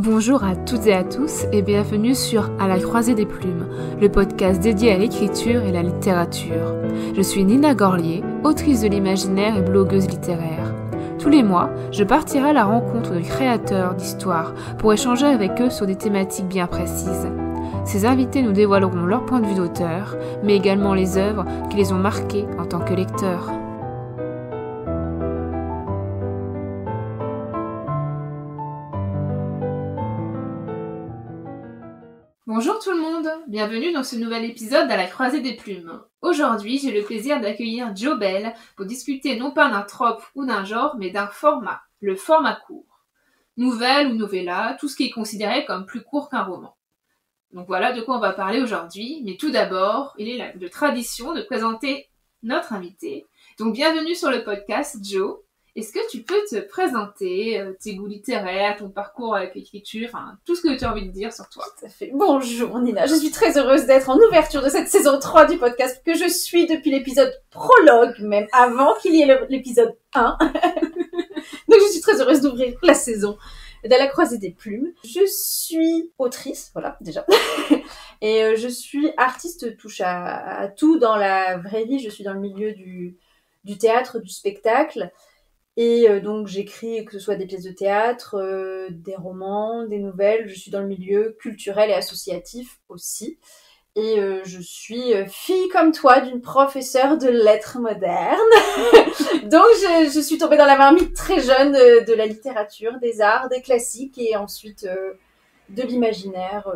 Bonjour à toutes et à tous et bienvenue sur À la croisée des plumes, le podcast dédié à l'écriture et la littérature. Je suis Nina Gorlier, autrice de l'imaginaire et blogueuse littéraire. Tous les mois, je partirai à la rencontre de créateurs d'histoires pour échanger avec eux sur des thématiques bien précises. Ces invités nous dévoileront leur point de vue d'auteur, mais également les œuvres qui les ont marqués en tant que lecteurs. Bonjour tout le monde, bienvenue dans ce nouvel épisode d'À la croisée des plumes. Aujourd'hui, j'ai le plaisir d'accueillir Jo Bell pour discuter non pas d'un trope ou d'un genre, mais d'un format, le format court. Nouvelle ou novella, tout ce qui est considéré comme plus court qu'un roman. Donc voilà de quoi on va parler aujourd'hui, mais tout d'abord, il est de tradition de présenter notre invité. Donc bienvenue sur le podcast, Jo. Est-ce que tu peux te présenter, tes goûts littéraires, ton parcours avec l'écriture, enfin tout ce que tu as envie de dire sur toi? Tout à fait. Bonjour Nina, je suis très heureuse d'être en ouverture de cette saison 3 du podcast que je suis depuis l'épisode prologue, même avant qu'il y ait l'épisode 1. Donc je suis très heureuse d'ouvrir la saison d'À la croisée des plumes. Je suis autrice, voilà déjà, et je suis artiste touche à tout dans la vraie vie. Je suis dans le milieu du théâtre, du spectacle. Et donc j'écris que ce soit des pièces de théâtre, des romans, des nouvelles. Je suis dans le milieu culturel et associatif aussi. Et je suis fille comme toi d'une professeure de lettres modernes. Donc je suis tombée dans la marmite très jeune de la littérature, des arts, des classiques et ensuite de l'imaginaire.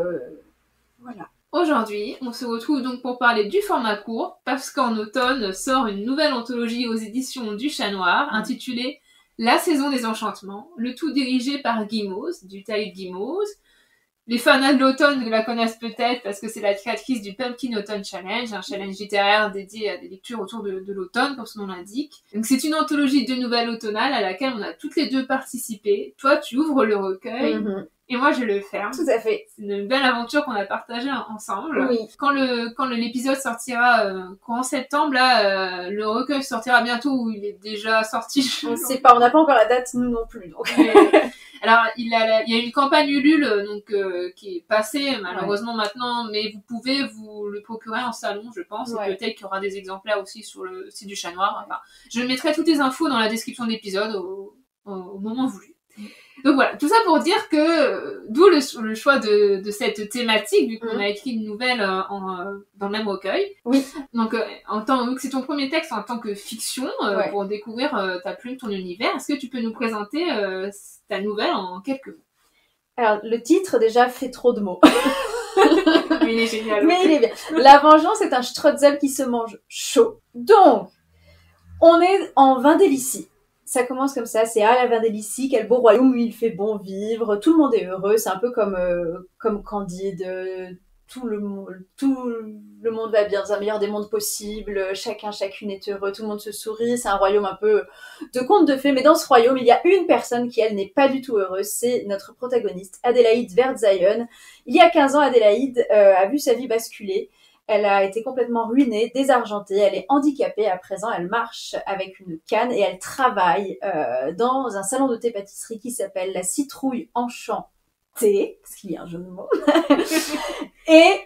Voilà. Aujourd'hui, on se retrouve donc pour parler du format court, parce qu'en automne sort une nouvelle anthologie aux éditions du Chat Noir, intitulée La saison des enchantements, le tout dirigé par Guimauze, du Taillis de Guimauze. Les fanats de l'automne la connaissent peut-être parce que c'est la créatrice du Pumpkin Autumn Challenge, un challenge littéraire dédié à des lectures autour de l'automne, comme son nom l'indique. Donc c'est une anthologie de nouvelles automnales à laquelle on a toutes les deux participé. Toi, tu ouvres le recueil. Et moi, je le ferme. Tout à fait. C'est une belle aventure qu'on a partagée ensemble. Oui. Quand l'épisode sortira courant septembre, là, le recueil sortira bientôt ou il est déjà sorti. On sait pas, on n'a pas encore la date, nous non plus. Donc. Alors, il y a une campagne Ulule qui est passée malheureusement maintenant, mais vous pouvez vous le procurer en salon, je pense. Et peut-être qu'il y aura des exemplaires aussi sur le site du Chat Noir. Enfin, je mettrai toutes les infos dans la description de l'épisode au moment voulu. Donc voilà, tout ça pour dire que d'où le choix de cette thématique, vu qu'on a écrit une nouvelle dans le même recueil. Oui. Donc vu que c'est ton premier texte en tant que fiction, pour découvrir ta plume, ton univers, est-ce que tu peux nous présenter ta nouvelle en quelques mots? Alors le titre déjà fait trop de mots. Mais il est génial. Mais il est bien. La vengeance est un strudel qui se mange chaud. Donc, on est en Vendélicie. Ça commence comme ça, c'est la Vendélicie, quel beau royaume où il fait bon vivre, tout le monde est heureux, c'est un peu comme Candide, tout le monde va bien, dans un meilleur des mondes possibles, chacune est heureux, tout le monde se sourit, c'est un royaume un peu de conte de fées, mais dans ce royaume, il y a une personne qui, elle, n'est pas du tout heureuse, c'est notre protagoniste, Adélaïde Verdzayon. Il y a 15 ans, Adélaïde a vu sa vie basculer. Elle a été complètement ruinée, désargentée, elle est handicapée à présent, elle marche avec une canne et elle travaille dans un salon de thé-pâtisserie qui s'appelle La Citrouille Enchantée, parce qu'il y a un jeu de mots. Et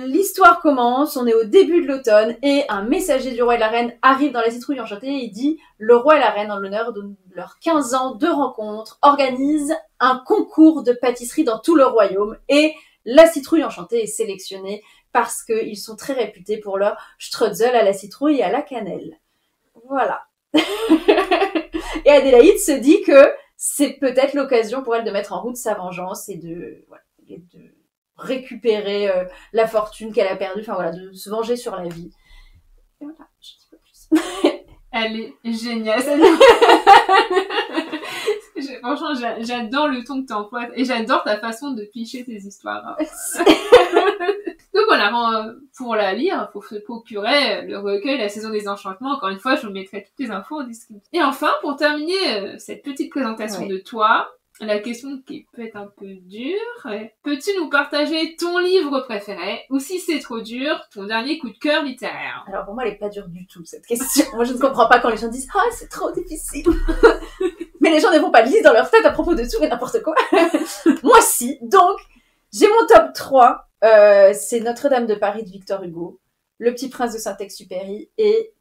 l'histoire commence, on est au début de l'automne et un messager du roi et de la reine arrive dans La Citrouille Enchantée et il dit « Le roi et la reine, en l'honneur de leurs 15 ans de rencontre, organisent un concours de pâtisserie dans tout le royaume et La Citrouille Enchantée est sélectionnée parce qu'ils sont très réputés pour leur strudel à la citrouille et à la cannelle. » Voilà. Et Adélaïde se dit que c'est peut-être l'occasion pour elle de mettre en route sa vengeance et de récupérer la fortune qu'elle a perdue, enfin voilà, de se venger sur la vie. Et voilà, je dis pas plus. Elle est géniale. Franchement, j'adore le ton que tu emploies et j'adore ta façon de pitcher tes histoires. Donc voilà, pour la lire, il faut se procurer le recueil La saison des enchantements. Encore une fois, je vous mettrai toutes les infos en description. Et enfin, pour terminer cette petite présentation de toi, la question qui peut être un peu dure, peux-tu nous partager ton livre préféré, ou si c'est trop dur, ton dernier coup de cœur littéraire? Alors pour moi, elle est pas dure du tout, cette question. Moi, je ne comprends pas quand les gens disent « Ah, c'est trop difficile !» Mais les gens ne vont pas lire dans leur tête à propos de tout et n'importe quoi. Moi, si. Donc, j'ai mon top 3. C'est Notre-Dame de Paris de Victor Hugo, Le Petit Prince de Saint-Exupéry et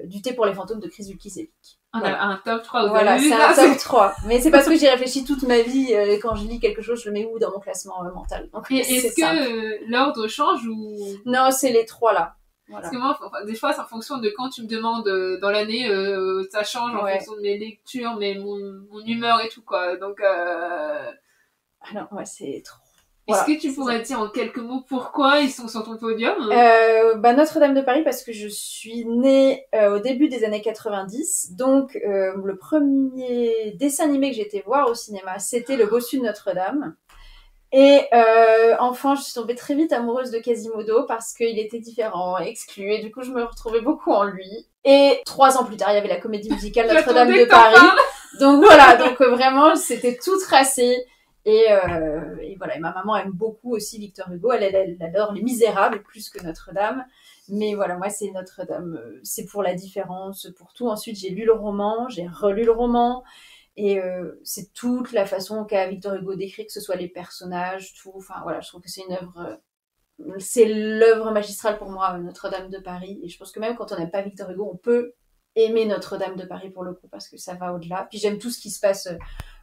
Du thé pour les fantômes de Krzyzewski. On a un top 3 au Voilà, début. c'est un top 3. Mais c'est parce que j'y réfléchis toute ma vie. Quand je lis quelque chose, je le mets où dans mon classement mental. Donc, Et est-ce que l'ordre change ou... Non, c'est les 3 là. Voilà. Parce que moi, des fois, c'est en fonction de quand tu me demandes dans l'année, ça change en fonction de mes lectures, mon humeur et tout, quoi. Donc, Ah non, ouais, c'est trop. Est-ce que tu pourrais dire en quelques mots pourquoi ils sont sur ton podium? Notre-Dame de Paris, parce que je suis née au début des années 90. Donc, le premier dessin animé que j'ai été voir au cinéma, c'était Le Bossu de Notre-Dame. Et enfant, je suis tombée très vite amoureuse de Quasimodo parce qu'il était différent, exclu, et du coup, je me retrouvais beaucoup en lui. Et 3 ans plus tard, il y avait la comédie musicale Notre-Dame de Paris. Donc voilà, vraiment, c'était tout tracé. Et voilà, et ma maman aime beaucoup aussi Victor Hugo. Elle adore Les Misérables plus que Notre-Dame. Mais voilà, moi, c'est Notre-Dame. C'est pour la différence, pour tout. Ensuite, j'ai lu le roman, j'ai relu le roman. Et c'est toute la façon qu'a Victor Hugo d'écrire, que ce soit les personnages, tout. Enfin voilà, je trouve que c'est une œuvre, c'est l'œuvre magistrale pour moi, Notre-Dame de Paris. Et je pense que même quand on n'aime pas Victor Hugo, on peut aimer Notre-Dame de Paris pour le coup, parce que ça va au-delà. Puis j'aime tout ce qui se passe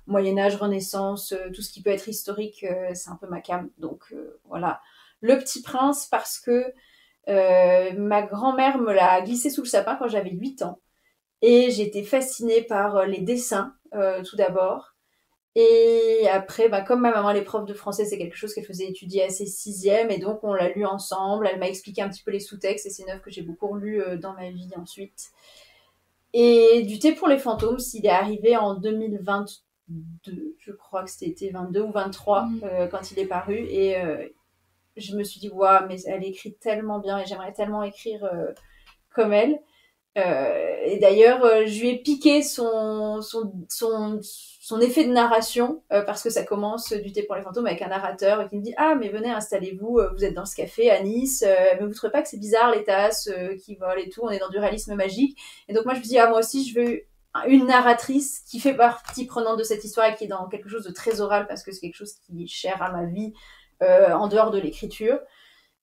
Moyen-Âge, Renaissance, tout ce qui peut être historique, c'est un peu ma came. Donc voilà. Le Petit Prince, parce que ma grand-mère me l'a glissé sous le sapin quand j'avais 8 ans. Et j'ai été fascinée par les dessins, tout d'abord. Et après, comme ma maman elle est prof de français, c'est quelque chose qu'elle faisait étudier à ses 6e, et donc on l'a lu ensemble. Elle m'a expliqué un petit peu les sous-textes, et c'est une œuvre que j'ai beaucoup relue dans ma vie ensuite. Et Du thé pour les fantômes, il est arrivé en 2022, je crois que c'était 22 ou 23 quand il est paru, et je me suis dit, waouh, mais elle écrit tellement bien, et j'aimerais tellement écrire comme elle. Et d'ailleurs, je lui ai piqué son effet de narration, parce que ça commence Du thé pour les fantômes avec un narrateur qui me dit « Ah, mais venez, installez-vous, vous êtes dans ce café à Nice, mais vous trouvez pas que c'est bizarre les tasses qui volent et tout, on est dans du réalisme magique ?» Et donc moi je me dis « Ah, moi aussi je veux une narratrice qui fait partie prenante de cette histoire et qui est dans quelque chose de très oral, parce que c'est quelque chose qui est cher à ma vie, en dehors de l'écriture. »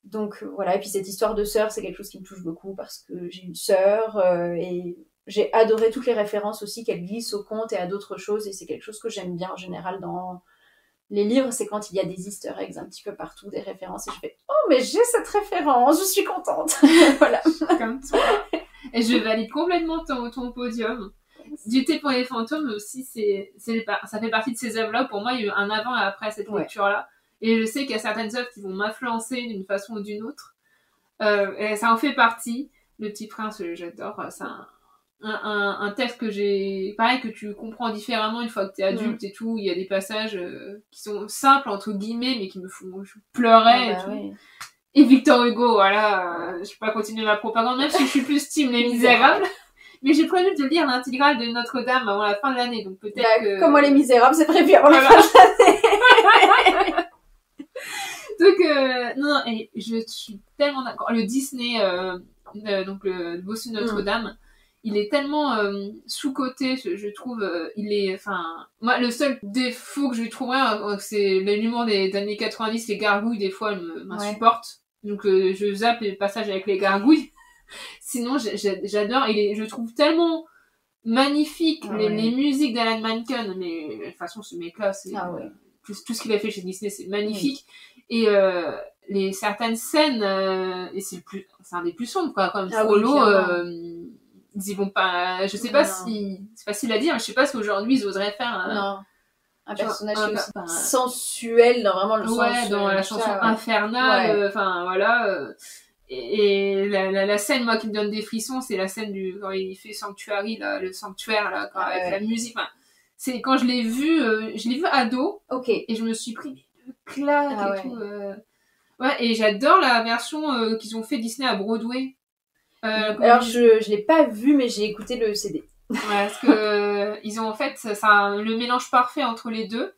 Donc voilà, et puis cette histoire de sœur, c'est quelque chose qui me touche beaucoup parce que j'ai une sœur et j'ai adoré toutes les références aussi qu'elle glisse au conte et à d'autres choses, et c'est quelque chose que j'aime bien en général dans les livres, c'est quand il y a des easter eggs un petit peu partout, des références, et je fais « Oh, mais j'ai cette référence, je suis contente !» Voilà. Comme toi. Et je valide complètement ton podium. Du thé pour les fantômes aussi, ça fait partie de ces œuvres-là. Pour moi, il y a eu un avant et après cette lecture-là. Et je sais qu'il y a certaines œuvres qui vont m'influencer d'une façon ou d'une autre. Et ça en fait partie. Le Petit Prince, j'adore. C'est un texte que que tu comprends différemment une fois que t'es adulte et tout. Il y a des passages qui sont simples, entre guillemets, mais qui me font pleurer et tout. Oui. Et Victor Hugo, voilà. Je vais pas continuer ma propagande, même si je suis plus team Les Misérables. Mais j'ai prévu de lire l'intégrale de Notre-Dame avant la fin de l'année, donc peut-être que... Comme moi, Les Misérables, c'est prévu avant la fin de l'année. Donc, non, et je suis tellement d'accord. Le Disney, donc le Bossu de Notre-Dame, il est tellement sous-coté, je trouve. Moi, le seul défaut que je lui trouverais, c'est l'humour des années 90, les gargouilles, des fois, elles m'insupportent. Donc, je zappe les passages avec les gargouilles. Sinon, j'adore. Je trouve tellement magnifique les musiques d'Alan Menken, mais de toute façon, ce mec-là, c'est... tout ce qu'il a fait chez Disney, c'est magnifique. Et certaines scènes, et c'est un des plus sombres, quoi, comme Frollo, ils y vont pas, je sais pas si, c'est facile à dire, mais je sais pas si aujourd'hui ils oseraient faire un personnage aussi sensuel dans vraiment le sens dans la chanson infernale, voilà, et la scène, moi, qui me donne des frissons, c'est la scène quand il fait Sanctuary, là, le sanctuaire, là, avec la musique, c'est quand je l'ai vu ado, et je me suis pris des claques et tout. Et j'adore la version qu'ils ont fait Disney à Broadway. Alors je l'ai pas vu, mais j'ai écouté le CD. Parce que ils ont en fait le mélange parfait entre les deux.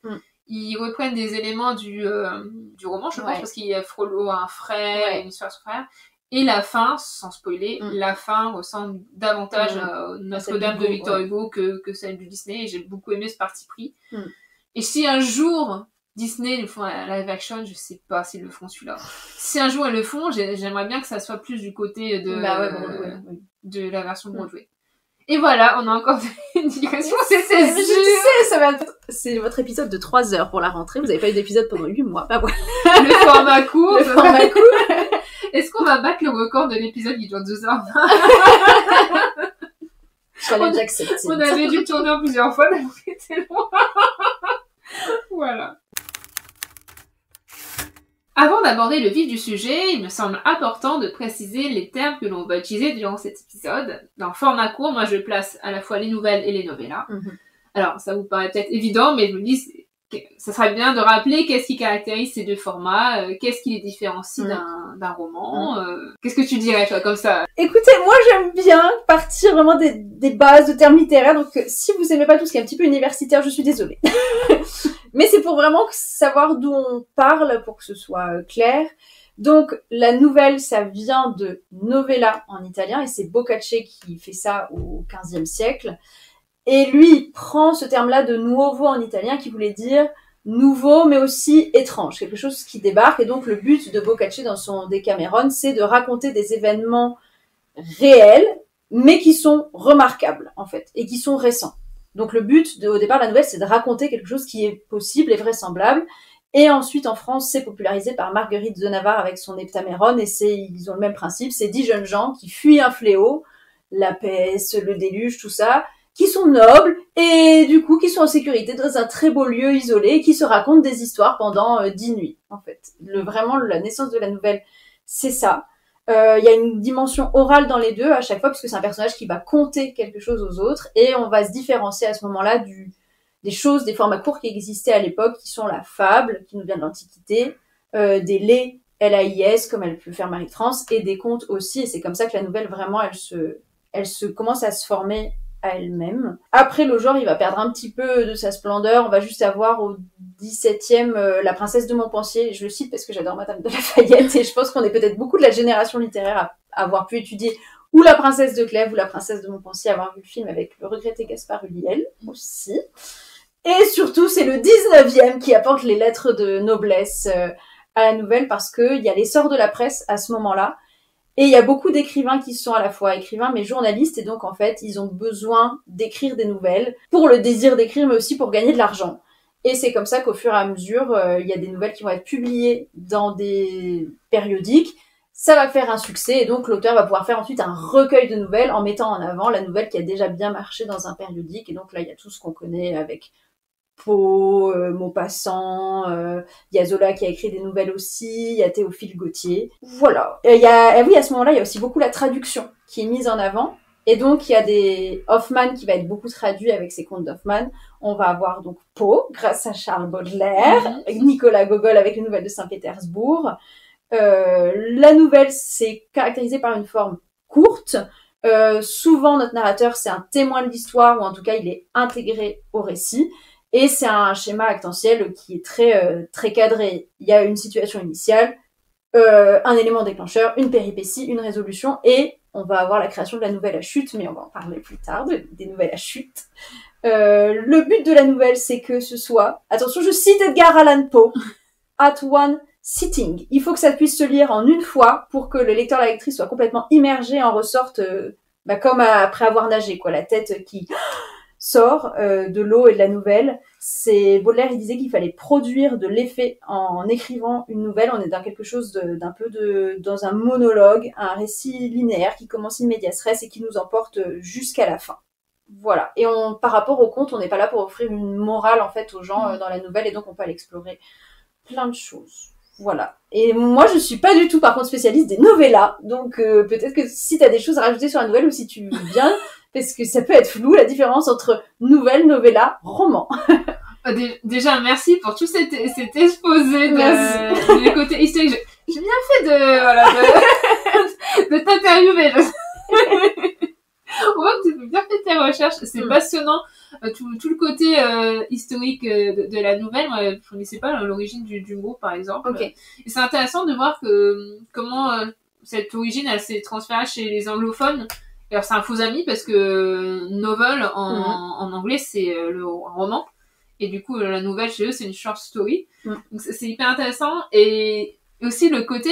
Ils reprennent des éléments du roman, je pense, parce qu'il y a Frollo, un frère, une histoire de frère. Et la fin, sans spoiler, la fin ressemble davantage à Notre-Dame de Victor Hugo que celle du Disney, et j'ai beaucoup aimé ce parti pris. Et si un jour Disney le font à live action, je sais pas s'ils le font celui-là. Si un jour ils le font, j'aimerais bien que ça soit plus du côté de de la version Broadway. Et voilà, on a encore une digression, c'est c'est votre épisode de 3 heures pour la rentrée, vous avez pas eu d'épisode pendant 8 mois, bah voilà. Le format court. Est-ce qu'on va battre le record de l'épisode qui dure 2h20? On avait dû tourner en plusieurs fois, donc c'était loin. Voilà. Avant d'aborder le vif du sujet, il me semble important de préciser les termes que l'on va utiliser durant cet épisode. Dans le format court, moi je place à la fois les nouvelles et les novellas. Alors, ça vous paraît peut-être évident, mais je vous dis, ça serait bien de rappeler qu'est-ce qui caractérise ces deux formats, qu'est-ce qui les différencie d'un roman. Qu'est-ce que tu dirais, toi, comme ça? Écoutez, moi j'aime bien partir vraiment des bases de termes littéraires, donc si vous aimez pas tout ce qui est un petit peu universitaire, je suis désolée. Mais c'est pour vraiment savoir d'où on parle, pour que ce soit clair. Donc, la nouvelle, ça vient de novella en italien, et c'est Boccaccio qui fait ça au XVe siècle. Et lui prend ce terme-là de nuovo en italien, qui voulait dire nouveau, mais aussi étrange, quelque chose qui débarque. Et donc, le but de Boccaccio dans son Decameron, c'est de raconter des événements réels, mais qui sont remarquables, en fait, et qui sont récents. Donc le but au départ de la nouvelle, c'est de raconter quelque chose qui est possible et vraisemblable. Et ensuite, en France, c'est popularisé par Marguerite de Navarre avec son Heptaméron, et ils ont le même principe. C'est 10 jeunes gens qui fuient un fléau, la peste, le déluge, tout ça, qui sont nobles et du coup qui sont en sécurité dans un très beau lieu isolé et qui se racontent des histoires pendant 10 nuits. En fait, vraiment la naissance de la nouvelle, c'est ça. Il y a une dimension orale dans les deux à chaque fois, puisque c'est un personnage qui va conter quelque chose aux autres, et on va se différencier à ce moment-là des formats courts qui existaient à l'époque, qui sont la fable, qui nous vient de l'Antiquité, des lays, LAIS, comme elle peut faire Marie-France, et des contes aussi, et c'est comme ça que la nouvelle, vraiment, elle se commence à se former à elle-même. Après, le genre, il va perdre un petit peu de sa splendeur. On va juste avoir au 17e la princesse de Montpensier. Je le cite parce que j'adore Madame de Lafayette, et je pense qu'on est peut-être beaucoup de la génération littéraire à avoir pu étudier ou la princesse de Clèves ou la princesse de Montpensier, avoir vu le film avec le regretté Gaspard Ulliel aussi. Et surtout, c'est le 19e qui apporte les lettres de noblesse à la nouvelle, parce qu'il y a l'essor de la presse à ce moment-là. Et il y a beaucoup d'écrivains qui sont à la fois écrivains mais journalistes, et donc en fait ils ont besoin d'écrire des nouvelles pour le désir d'écrire, mais aussi pour gagner de l'argent. Et c'est comme ça qu'au fur et à mesure, il y a des nouvelles qui vont être publiées dans des périodiques. Ça va faire un succès, et donc l'auteur va pouvoir faire ensuite un recueil de nouvelles en mettant en avant la nouvelle qui a déjà bien marché dans un périodique. Et donc là il y a tout ce qu'on connaît avec Poe, Maupassant, il y a Zola qui a écrit des nouvelles aussi, il y a Théophile Gautier. Voilà. Et à ce moment-là, il y a aussi beaucoup la traduction qui est mise en avant. Et donc, il y a des Hoffmann qui va être beaucoup traduit avec ses contes d'Hoffmann. On va avoir donc Poe, grâce à Charles Baudelaire, Nicolas Gogol avec les nouvelles de Saint-Pétersbourg. La nouvelle, c'est caractérisé par une forme courte. Souvent, notre narrateur, c'est un témoin de l'histoire, ou en tout cas, il est intégré au récit. Et c'est un schéma actentiel qui est très cadré. Il y a une situation initiale, un élément déclencheur, une péripétie, une résolution, et on va avoir la création de la nouvelle à chute, mais on va en parler plus tard, des nouvelles à chute. Le but de la nouvelle, c'est que ce soit, attention, je cite Edgar Allan Poe, at one sitting. Il faut que ça puisse se lire en une fois pour que le lecteur, la lectrice soit complètement immergé et en ressorte comme après avoir nagé, quoi, la tête qui sort de l'eau et de la nouvelle. C'est Baudelaire, il disait qu'il fallait produire de l'effet en écrivant une nouvelle. On est dans quelque chose dans un monologue, un récit linéaire qui commence in medias res et qui nous emporte jusqu'à la fin. Voilà. Et par rapport au conte, on n'est pas là pour offrir une morale en fait aux gens dans la nouvelle, et donc on peut aller explorer plein de choses. Voilà. Et moi, je suis pas du tout, par contre, spécialiste des novellas. Donc, peut-être que si t'as des choses à rajouter sur la nouvelle, ou si tu viens, parce que ça peut être flou, la différence entre nouvelle, novella, roman. Déjà, merci pour tout cet exposé de côté historique. J'ai bien fait de t'interviewer. On voit que tu as bien fait tes recherches. C'est passionnant. Tout le côté historique de la nouvelle, moi, je connaissais pas l'origine du mot, par exemple. Okay. Et c'est intéressant de voir comment cette origine, elle s'est transférée chez les anglophones. Alors c'est un faux ami parce que novel en anglais c'est le roman. Et du coup, la nouvelle chez eux, c'est une short story. Donc, c'est hyper intéressant. Et aussi, le côté,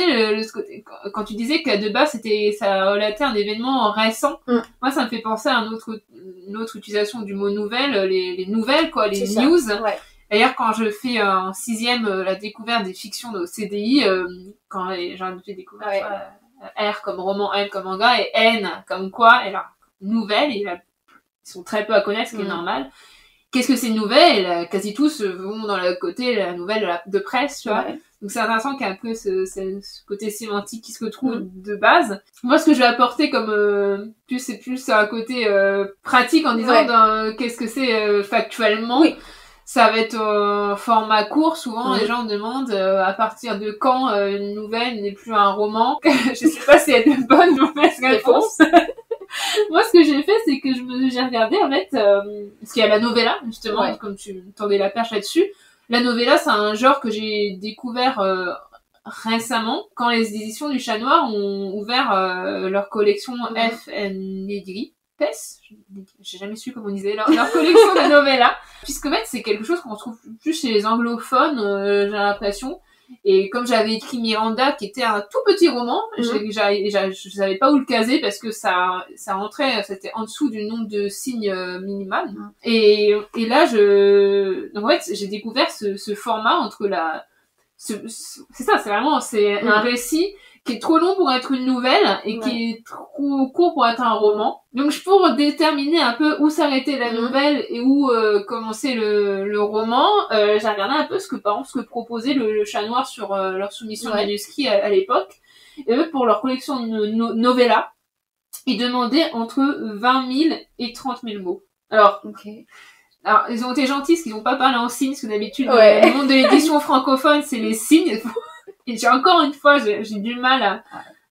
quand tu disais que de base, ça relatait un événement récent. Moi, ça me fait penser à une autre utilisation du mot nouvelle, les nouvelles, quoi, les c'est news. Ça. Ouais. D'ailleurs, quand je fais en 6e la découverte des fictions de CDI, quand j'en ai découvert R comme roman, M comme manga, et N comme quoi, et là, nouvelle, ils sont très peu à connaître, ce qui est normal. Qu'est-ce que c'est une nouvelle? Quasi tous vont dans le côté la nouvelle de presse, tu vois. Donc c'est intéressant qu'il y ait un peu ce côté sémantique qui se retrouve de base. Moi, ce que je vais apporter comme c'est plus un côté pratique en disant qu'est-ce que c'est factuellement. Ça va être format court. Souvent, les gens demandent à partir de quand une nouvelle n'est plus un roman. Je sais pas si elle est de bonne ou mauvaise réponse. Moi, ce que j'ai fait, c'est que j'ai regardé, en fait, parce qu'il y a la novella, justement, comme tu tendais la perche là-dessus. La novella, c'est un genre que j'ai découvert récemment, quand les éditions du Chat Noir ont ouvert leur collection FNEDRI. J'ai jamais su comment on disait leur collection de novella. Puisque, en fait, c'est quelque chose qu'on trouve plus chez les anglophones, j'ai l'impression. Et comme j'avais écrit Miranda, qui était un tout petit roman, je savais pas où le caser parce que ça rentrait, c'était en dessous du nombre de signes minimal. Et là, en fait, j'ai découvert ce format entre c'est ça, c'est vraiment, un récit qui est trop long pour être une nouvelle et qui est trop court pour être un roman. Donc, pour déterminer un peu où s'arrêtait la nouvelle et où commençait le roman, j'ai regardé un peu ce que proposait le Chat Noir sur leur soumission manuscrit à l'époque. Et eux, pour leur collection de novella, ils demandaient entre 20 000 et 30 000 mots. Alors, ils ont été gentils parce qu'ils n'ont pas parlé en signes, parce que d'habitude, le monde de l'édition francophone, c'est les signes. Et encore une fois, j'ai du mal à...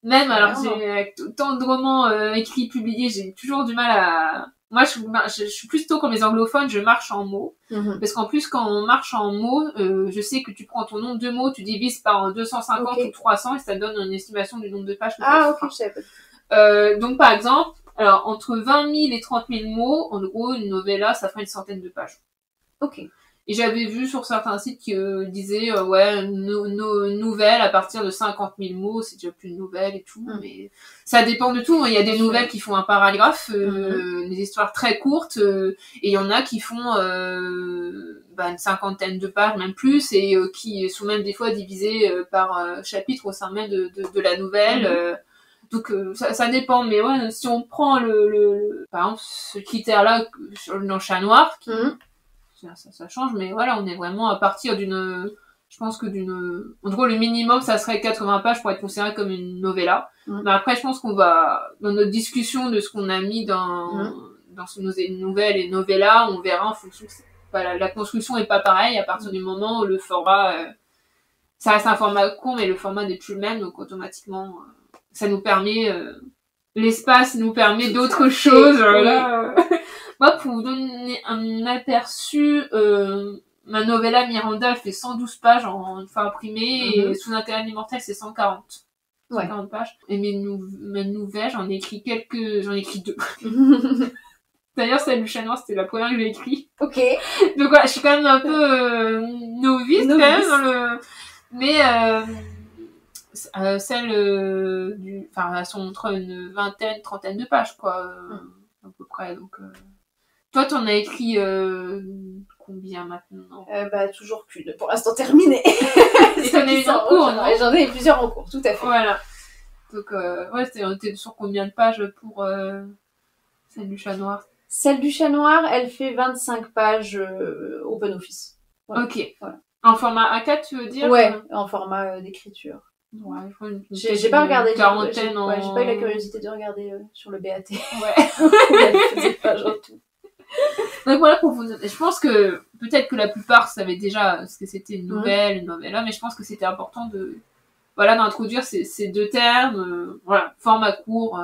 Même, alors, avec tant de romans écrits, publiés, j'ai toujours du mal à... Moi, je suis plutôt comme les anglophones, je marche en mots. Parce qu'en plus, quand on marche en mots, je sais que tu prends ton nombre de mots, tu divises par 250 ou 300 et ça donne une estimation du nombre de pages que tu as. Je sais pas. Donc, par exemple, alors, entre 20 000 et 30 000 mots, en gros, une novella, ça ferait une centaine de pages. Et j'avais vu sur certains sites qui disaient nouvelle à partir de 50 000 mots, c'est déjà plus une nouvelle et tout, mais ça dépend de tout. Il y a des nouvelles qui font un paragraphe, des histoires très courtes, et il y en a qui font une cinquantaine de pages, même plus, et qui sont même des fois divisées par chapitre au sein même de la nouvelle. Donc ça dépend, mais si on prend par exemple ce critère-là dans le Chat Noir, ça change, mais voilà, on est vraiment à partir en gros, le minimum, ça serait 80 pages pour être considéré comme une novella. Mais après, je pense qu'on va, dans notre discussion de ce qu'on a mis dans nos nouvelles et novellas, on verra en fonction que la construction est pas pareille à partir du moment où le format, ça reste un format court, mais le format n'est plus le même, donc automatiquement, ça nous permet, l'espace nous permet d'autres choses, voilà. Moi, pour vous donner un aperçu, ma novella Miranda, elle fait 112 pages une fois imprimée, et Sous intérêt alimentaire, c'est 140. 140 pages. Et mes nouvelles, j'en ai écrit 2. D'ailleurs, celle du Chat Noir, c'était la première que j'ai écrite. Donc voilà, je suis quand même un peu novice quand même dans le... Mais celle elles sont entre une vingtaine, trentaine de pages, quoi, à peu près. Donc, toi, t'en as écrit combien maintenant? Toujours qu'une, pour l'instant terminée. Et t'en as eu en cours, non? J'en ai plusieurs en cours, tout à fait. Voilà. Donc, t'es sur combien de pages pour celle du Chat Noir? Celle du Chat Noir, elle fait 25 pages open office. Voilà. Voilà. En format A4, tu veux dire? En format d'écriture. J'ai pas regardé. J'ai pas eu la curiosité de regarder sur le BAT. Des pages en tout. Donc voilà, je pense que peut-être que la plupart savaient déjà ce que c'était une nouvelle, une novella, mais je pense que c'était important d'introduire ces deux termes, format court.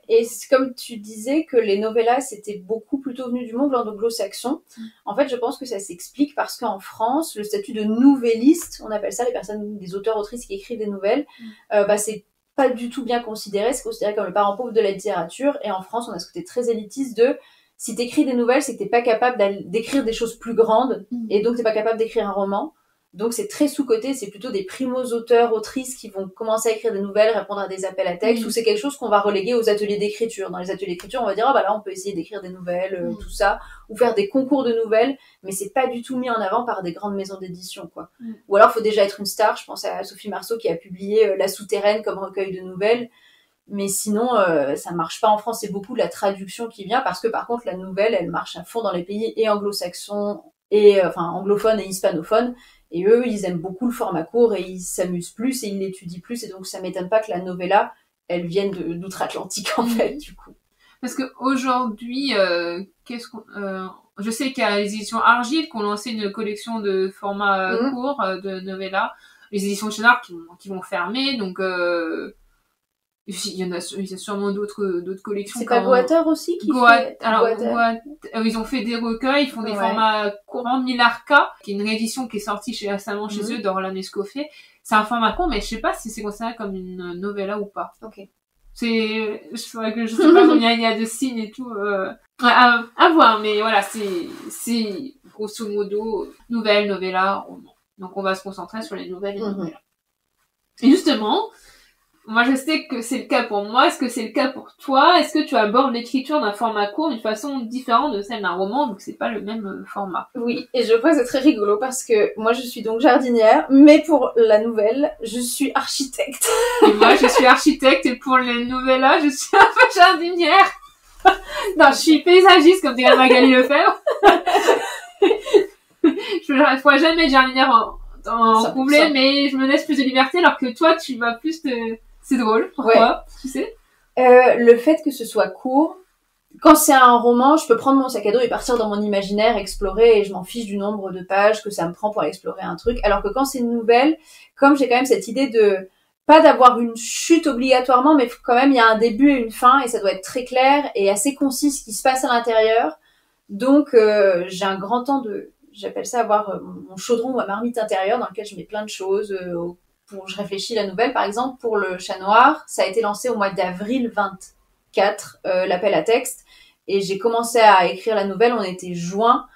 Et c'est comme tu disais que les novellas c'était beaucoup plutôt venu du monde anglo-saxon. En fait, je pense que ça s'explique parce qu'en France, le statut de nouvelliste, on appelle ça les personnes, des auteurs-autrices qui écrivent des nouvelles, c'est pas du tout bien considéré, c'est considéré comme le parent pauvre de la littérature, et en France, on a ce côté très élitiste de si t'écris des nouvelles, c'est que t'es pas capable d'écrire des choses plus grandes, et donc t'es pas capable d'écrire un roman. Donc c'est très sous-coté, c'est plutôt des primos-auteurs, autrices qui vont commencer à écrire des nouvelles, répondre à des appels à texte, ou c'est quelque chose qu'on va reléguer aux ateliers d'écriture. Dans les ateliers d'écriture, on va dire, là on peut essayer d'écrire des nouvelles, tout ça, ou faire des concours de nouvelles, mais c'est pas du tout mis en avant par des grandes maisons d'édition, quoi. Ou alors faut déjà être une star, je pense à Sophie Marceau qui a publié La Souterraine comme recueil de nouvelles, mais sinon ça marche pas en France, c'est beaucoup de la traduction qui vient, parce que par contre la nouvelle, elle marche à fond dans les pays et anglo-saxons, et anglophones et hispanophones. Et eux, ils aiment beaucoup le format court et ils s'amusent plus et ils l'étudient plus. Et donc, ça m'étonne pas que la novella, elle vienne d'outre-Atlantique, en fait, du coup. Parce qu'aujourd'hui, je sais qu'il y a les éditions Argile qui ont lancé une collection de formats courts de novella. Les éditions Chénard qui vont fermer. Donc, il y a sûrement d'autres collections. C'est pas Goater aussi qui fait... Alors, ils ont fait des recueils, ils font des formats courants. Milarca, qui est une réédition qui est sortie récemment chez eux, d'Orlan Escoffet. C'est un format court, mais je sais pas si c'est considéré comme une novella ou pas. Ok. C'est vrai que je sais pas combien il y a de signes et tout. À voir, mais voilà, c'est grosso modo novella, roman. Donc on va se concentrer sur les nouvelles et novellas. Et justement, moi, je sais que c'est le cas pour moi. Est-ce que c'est le cas pour toi? Est-ce que tu abordes l'écriture d'un format court d'une façon différente de celle d'un roman, donc c'est pas le même format? Oui, et je crois que c'est très rigolo parce que moi, je suis donc jardinière, mais pour la nouvelle, je suis architecte. Et moi, je suis architecte, et pour les novellas, je suis un peu jardinière. Non, je suis paysagiste, comme dirait Magali Lefebvre. Je ne ferai jamais jardinière en couplet, mais je me laisse plus de liberté, alors que toi, tu vas plus C'est drôle. Pourquoi? Tu sais? Le fait que ce soit court, quand c'est un roman, je peux prendre mon sac à dos et partir dans mon imaginaire, explorer, et je m'en fiche du nombre de pages que ça me prend pour explorer un truc. Alors que quand c'est une nouvelle, comme j'ai quand même cette idée de pas d'avoir une chute obligatoirement, mais quand même il y a un début et une fin, et ça doit être très clair et assez concis ce qui se passe à l'intérieur. Donc j'ai un grand temps j'appelle ça avoir mon chaudron ou ma marmite intérieure dans lequel je mets plein de choses. Je réfléchis la nouvelle, par exemple, pour le Chat Noir, ça a été lancé au mois d'avril 24, l'appel à texte, et j'ai commencé à écrire la nouvelle, on était juin,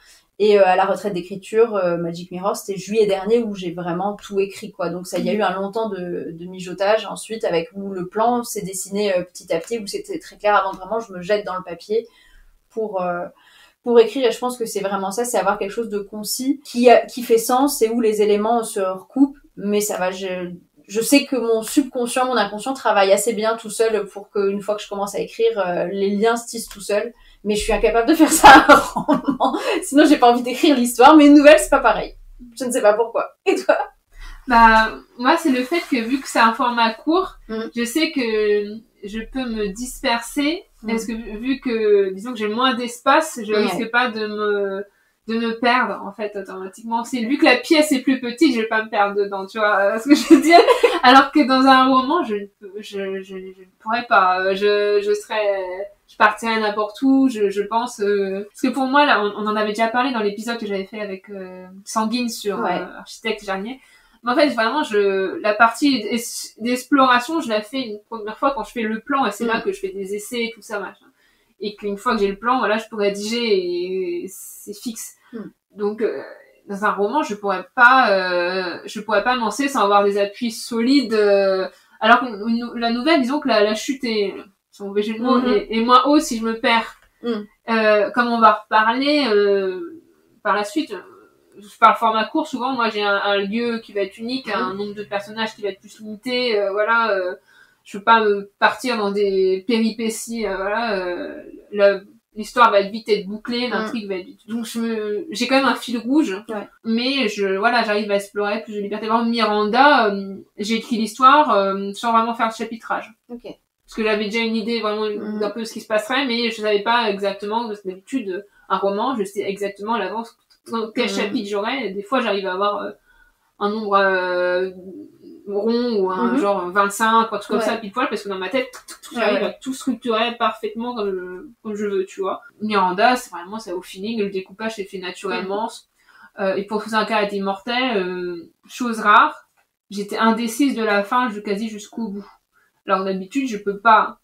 et à la retraite d'écriture, Magic Mirror, c'était juillet dernier où j'ai vraiment tout écrit, quoi. Donc ça, il y a eu un long temps de mijotage ensuite, où le plan s'est dessiné petit à petit, où c'était très clair avant que vraiment je me jette dans le papier pour écrire. Et je pense que c'est vraiment ça, c'est avoir quelque chose de concis qui fait sens et où les éléments se recoupent. Mais ça va, je sais que mon subconscient, mon inconscient travaille assez bien tout seul pour qu'une fois que je commence à écrire, les liens se tissent tout seul. Mais je suis incapable de faire ça à un roman. Sinon, j'ai pas envie d'écrire l'histoire. Mais une nouvelle, c'est pas pareil. Je ne sais pas pourquoi. Et toi? Moi, c'est le fait que vu que c'est un format court, je sais que je peux me disperser. Parce que vu que, disons que j'ai moins d'espace, je risque pas de me perdre, en fait, automatiquement. C'est vu que la pièce est plus petite, je vais pas me perdre dedans, tu vois ce que je veux dire. Alors que dans un roman, je ne pourrais pas. Je partirais n'importe où, je pense, parce que pour moi, là, on en avait déjà parlé dans l'épisode que j'avais fait avec Sanguine sur architecte jardinier. Mais en fait, vraiment, la partie d'exploration, je la fais une première fois quand je fais le plan, et c'est là que je fais des essais et tout ça, machin. Et qu'une fois que j'ai le plan, voilà, je peux rédiger et c'est fixe. Donc, dans un roman, je pourrais pas me lancer sans avoir des appuis solides, alors que la nouvelle, disons que la chute est, si on veut le mot, est moins haute si je me perds. Comme on va reparler, par la suite, je parle format court, souvent, moi, j'ai un lieu qui va être unique, un nombre de personnages qui va être plus limité, je peux pas me partir dans des péripéties, l'histoire va vite être bouclée, l'intrigue va être vite. Donc j'ai quand même un fil rouge, mais j'arrive à explorer plus de liberté. Par exemple, Miranda, j'ai écrit l'histoire sans vraiment faire de chapitrage. Parce que j'avais déjà une idée vraiment d'un peu ce qui se passerait, mais je savais pas exactement, d'habitude, un roman, je sais exactement à l'avance quel chapitre j'aurais. Des fois, j'arrive à avoir un nombre rond ou un genre 25, un truc comme ça, pile poil, parce que dans ma tête, j'arrive à tout structurer parfaitement comme je veux, tu vois. Miranda, c'est vraiment ça au feeling, le découpage s'est fait naturellement. Et pour faire un cas d'immortel, chose rare, j'étais indécise de la fin quasi jusqu'au bout. Alors d'habitude, je peux pas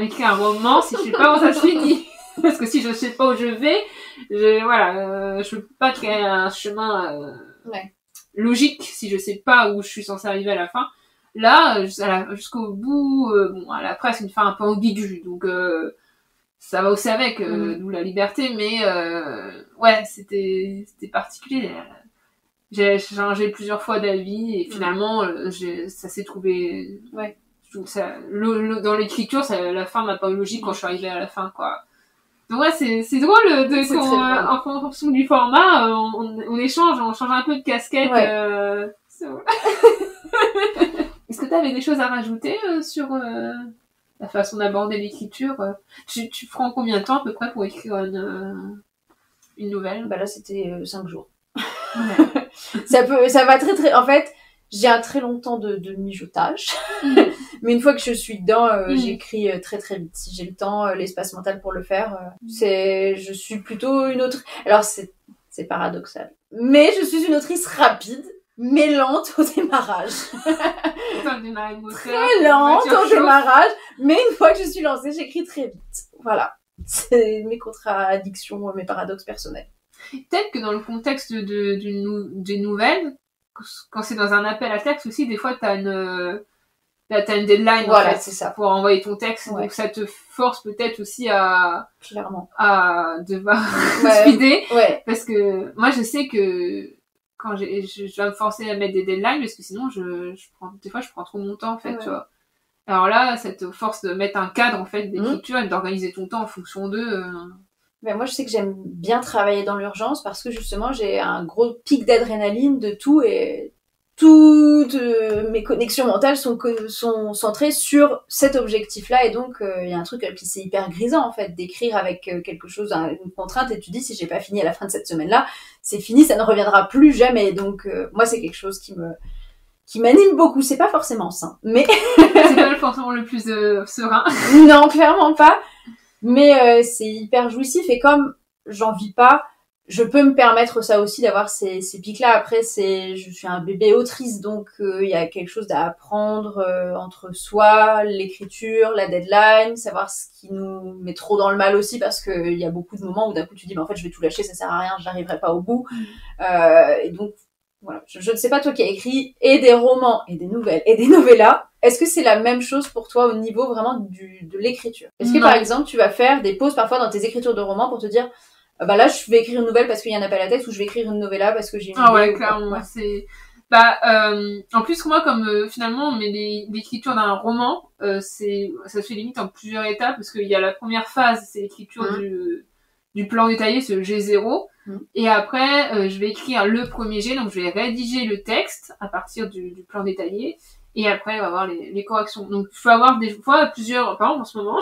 écrire un roman si je sais pas où ça se finit. Parce que si je sais pas où je vais, je peux pas créer un chemin logique si je sais pas où je suis censée arriver à la fin. Là, jusqu'au bout, après c'est une fin un peu ambiguë, donc ça va aussi avec, d'où la liberté, mais c'était particulier. J'ai changé plusieurs fois d'avis et finalement ça s'est trouvé. Ouais. Dans l'écriture, la fin n'a pas eu logique quand je suis arrivée à la fin, quoi. Donc ouais, c'est drôle en fonction du format, on échange, on change un peu de casquette. Ouais. Est-ce que tu avais des choses à rajouter sur la façon d'aborder l'écriture? Tu prends combien de temps à peu près pour écrire une nouvelle? Bah là, c'était 5 jours. Ouais. ça va très très... En fait, j'ai un très long temps de mijotage. Mais une fois que je suis dedans, j'écris très très vite. Si j'ai le temps, l'espace mental pour le faire, je suis plutôt une autrice. Alors c'est paradoxal. Mais je suis une autrice rapide, mais lente au démarrage. Très lente au démarrage, mais une fois que je suis lancée, j'écris très vite. Voilà. C'est mes contradictions, mes paradoxes personnels. Peut-être que dans le contexte des nouvelles, quand c'est dans un appel à texte aussi, des fois t'as une deadline voilà, en fait, c'est ça. Pour envoyer ton texte, ouais. Donc ça te force peut-être aussi à devoir speeder, parce que moi je sais que quand je dois me forcer à mettre des deadlines parce que sinon des fois je prends trop mon temps en fait, tu vois. Alors là, ça te force de mettre un cadre en fait d'écriture et d'organiser ton temps en fonction d'eux. Ben moi, je sais que j'aime bien travailler dans l'urgence parce que justement, j'ai un gros pic d'adrénaline de tout et toutes mes connexions mentales sont centrées sur cet objectif-là et donc il y a un truc puis c'est hyper grisant en fait d'écrire avec quelque chose, une contrainte et tu dis si j'ai pas fini à la fin de cette semaine-là, c'est fini, ça ne reviendra plus jamais. Donc moi, c'est quelque chose qui m'anime beaucoup. C'est pas forcément sain, mais c'est pas forcément le plus serein. Non, clairement pas. Mais c'est hyper jouissif et comme j'en vis pas, je peux me permettre ça aussi d'avoir ces pics-là. Après, je suis un bébé autrice, donc il y a quelque chose à apprendre entre soi, l'écriture, la deadline, savoir ce qui nous met trop dans le mal aussi parce que il y a beaucoup de moments où d'un coup tu dis en fait je vais tout lâcher, ça sert à rien, j'arriverai pas au bout. Et donc voilà, je ne sais pas toi qui as écrit et des romans et des nouvelles et des novellas. Est-ce que c'est la même chose pour toi au niveau vraiment de l'écriture? Est-ce que par exemple tu vas faire des pauses parfois dans tes écritures de romans pour te dire bah là je vais écrire une nouvelle parce qu'il y a un appel à texte ou je vais écrire une novella parce que j'ai une idée ouais, clairement, c'est en plus moi comme finalement mais l'écriture d'un roman ça se fait limite en plusieurs étapes parce qu'il y a la première phase, c'est l'écriture du plan détaillé, c'est le G0. Et après, je vais écrire le premier G, donc je vais rédiger le texte à partir du plan détaillé. Et après, on va avoir les corrections. Donc, il faut avoir des fois plusieurs... Par exemple, en ce moment,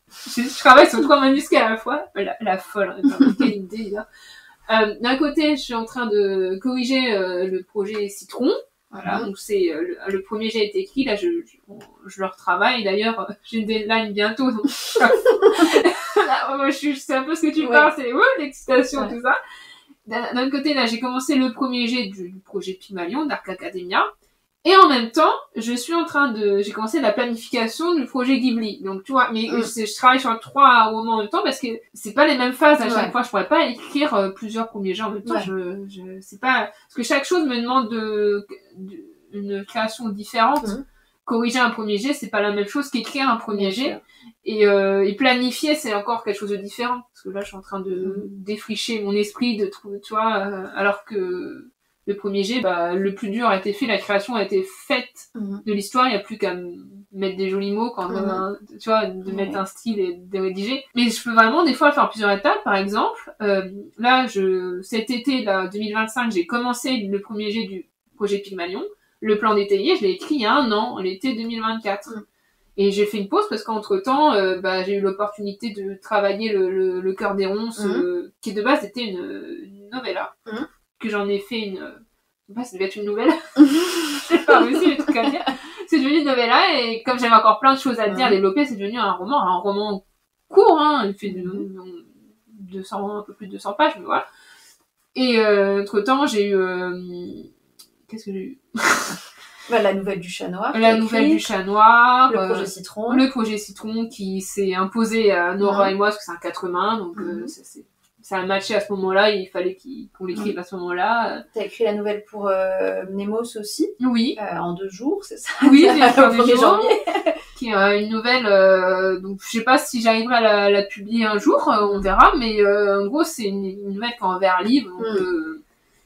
je travaille sur 3 manuscrits à la fois. La folle, hein, quelle idée, là. D'un côté, je suis en train de corriger le projet Citron. Voilà, donc c'est le premier G est écrit. Là, je le retravaille. D'ailleurs, j'ai une deadline bientôt, donc... c'est un peu ce que tu parles, c'est l'excitation, tout ça. D'un côté, là, j'ai commencé le premier jet du projet Pygmalion, Dark Academia. Et en même temps, j'ai commencé la planification du projet Ghibli. Donc, tu vois, mais je travaille sur 3 romans en même temps parce que c'est pas les mêmes phases à chaque fois. Je pourrais pas écrire plusieurs premiers jets en même temps. C'est pas, parce que chaque chose me demande une création différente. Corriger un premier jet, c'est pas la même chose qu'écrire un premier jet. Et planifier, c'est encore quelque chose de différent. Parce que là, je suis en train de défricher mon esprit, de trouver, tu vois, alors que le premier jet, le plus dur a été fait, la création a été faite de l'histoire, il n'y a plus qu'à mettre des jolis mots, tu vois, de mettre un style et de rédiger. Mais je peux vraiment, des fois, le faire en plusieurs étapes. Par exemple, là, cet été, là, 2025, j'ai commencé le premier jet du projet Pygmalion. Le plan détaillé, je l'ai écrit il y a 1 an, l'été 2024. Et j'ai fait une pause parce qu'entre-temps, j'ai eu l'opportunité de travailler le Cœur des Ronces, qui de base était une novella, que j'en ai fait ça devait être une nouvelle. J'ai pas réussi les trucs à dire. C'est devenu une novella et comme j'avais encore plein de choses à dire, à développer, c'est devenu un roman court, hein, il fait 200, un peu plus de 200 pages, mais voilà. Et entre-temps, j'ai eu... Qu'est-ce que j'ai eu Bah, la nouvelle du chat noir. La nouvelle du chat noir. Le projet Citron. Le projet Citron qui s'est imposé à Nora et moi parce que c'est un 4 mains, donc ça a matché à ce moment-là, il fallait qu'on l'écrive à ce moment-là. T'as écrit la nouvelle pour Nemos aussi. Oui. En 2 jours, c'est ça? Oui, j'ai écrit en 1er janvier. Qui est une nouvelle, donc je sais pas si j'arriverai à la publier un jour, on verra, mais en gros c'est une nouvelle qui est en vers livre, donc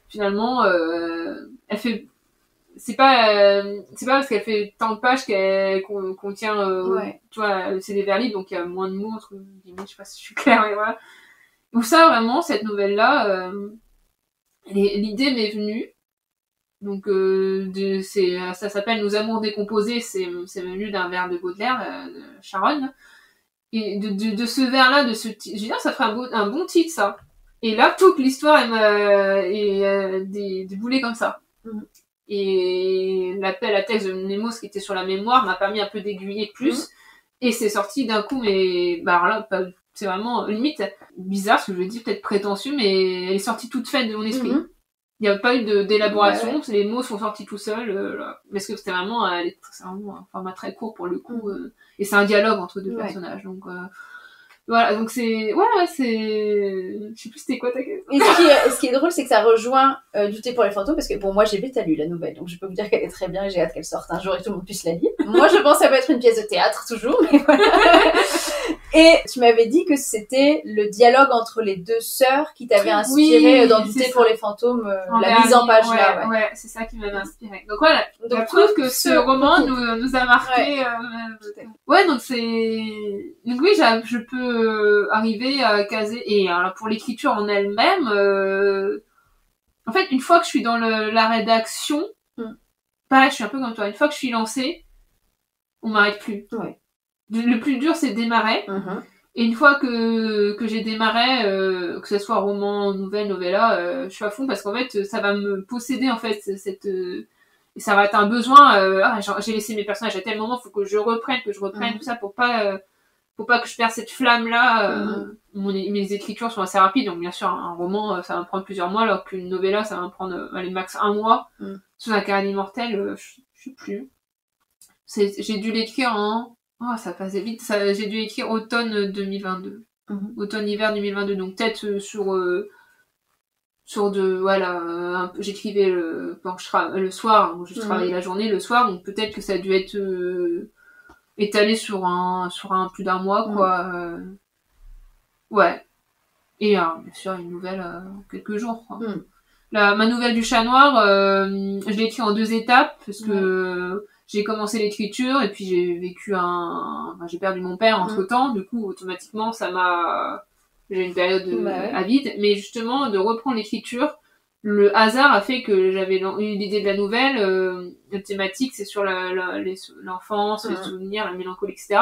finalement elle fait... C'est pas parce qu'elle fait tant de pages qu'on contient tu vois, c'est des vers livres, donc il y a moins de mots entre guillemets, je sais pas si je suis claire, mais voilà. Donc ça vraiment, cette nouvelle là l'idée m'est venue, donc ça s'appelle Nos amours décomposés, c'est venu d'un vers de Baudelaire, de Charonne, et de ce vers là, je veux dire, ça ferait un bon titre, ça. Et là toute l'histoire est déboulée comme ça. Et l'appel à texte de Nemos qui était sur la mémoire m'a permis un peu d'aiguiller plus, et c'est sorti d'un coup, mais bah là c'est vraiment limite bizarre, ce que je dis, peut-être prétentieux, mais elle est sortie toute faite de mon esprit. Il n'y a pas eu d'élaboration, les mots sont sortis tout seuls, parce que c'est vraiment un format très court pour le coup, et c'est un dialogue entre deux personnages, donc voilà, donc c'est... je sais plus c'était quoi ta question. Et ce qui est drôle, c'est que ça rejoint Du thé pour les fantômes, parce que pour moi, j'ai vite lu la nouvelle, donc je peux vous dire qu'elle est très bien, et j'ai hâte qu'elle sorte un jour et que tout le monde puisse la lire. Moi, je pense que ça peut être une pièce de théâtre, toujours, mais voilà. Et tu m'avais dit que c'était le dialogue entre les deux sœurs qui t'avait inspiré dans Du thé pour les fantômes, la mise en page là. Ouais, c'est ça qui m'avait inspiré. Donc voilà, je trouve que ce roman nous a marqué. Donc c'est... Donc oui, je peux arriver à caser... Et alors, pour l'écriture en elle-même, en fait, une fois que je suis dans la rédaction, pareil, je suis un peu comme toi, une fois que je suis lancée, on m'arrête plus. Ouais. Le plus dur, c'est de démarrer. Et une fois que j'ai démarré, que ce soit roman, nouvelle, novella, je suis à fond parce qu'en fait, ça va me posséder, en fait, et ça va être un besoin, j'ai laissé mes personnages à tel moment, faut que je reprenne tout ça pour pas que je perde cette flamme-là. Mes écritures sont assez rapides, donc bien sûr, un roman, ça va me prendre plusieurs mois, alors qu'une novella, ça va me prendre, max 1 mois. Sous un carnet immortel, je sais plus. J'ai dû l'écrire ça passait vite. J'ai dû écrire automne 2022. Automne-hiver 2022. Donc peut-être j'écrivais quand le soir, je travaillais la journée, le soir, donc peut-être que ça a dû être étalé sur un plus d'un mois, quoi. Ouais. Et bien sûr une nouvelle quelques jours, quoi. Ma nouvelle du chat noir, je l'ai écrit en 2 étapes parce que j'ai commencé l'écriture et puis j'ai perdu mon père entre temps, du coup automatiquement j'ai une période avide, mais justement de reprendre l'écriture, le hasard a fait que j'avais eu l'idée de la nouvelle, la thématique c'est sur l'enfance, les souvenirs, la mélancolie, etc.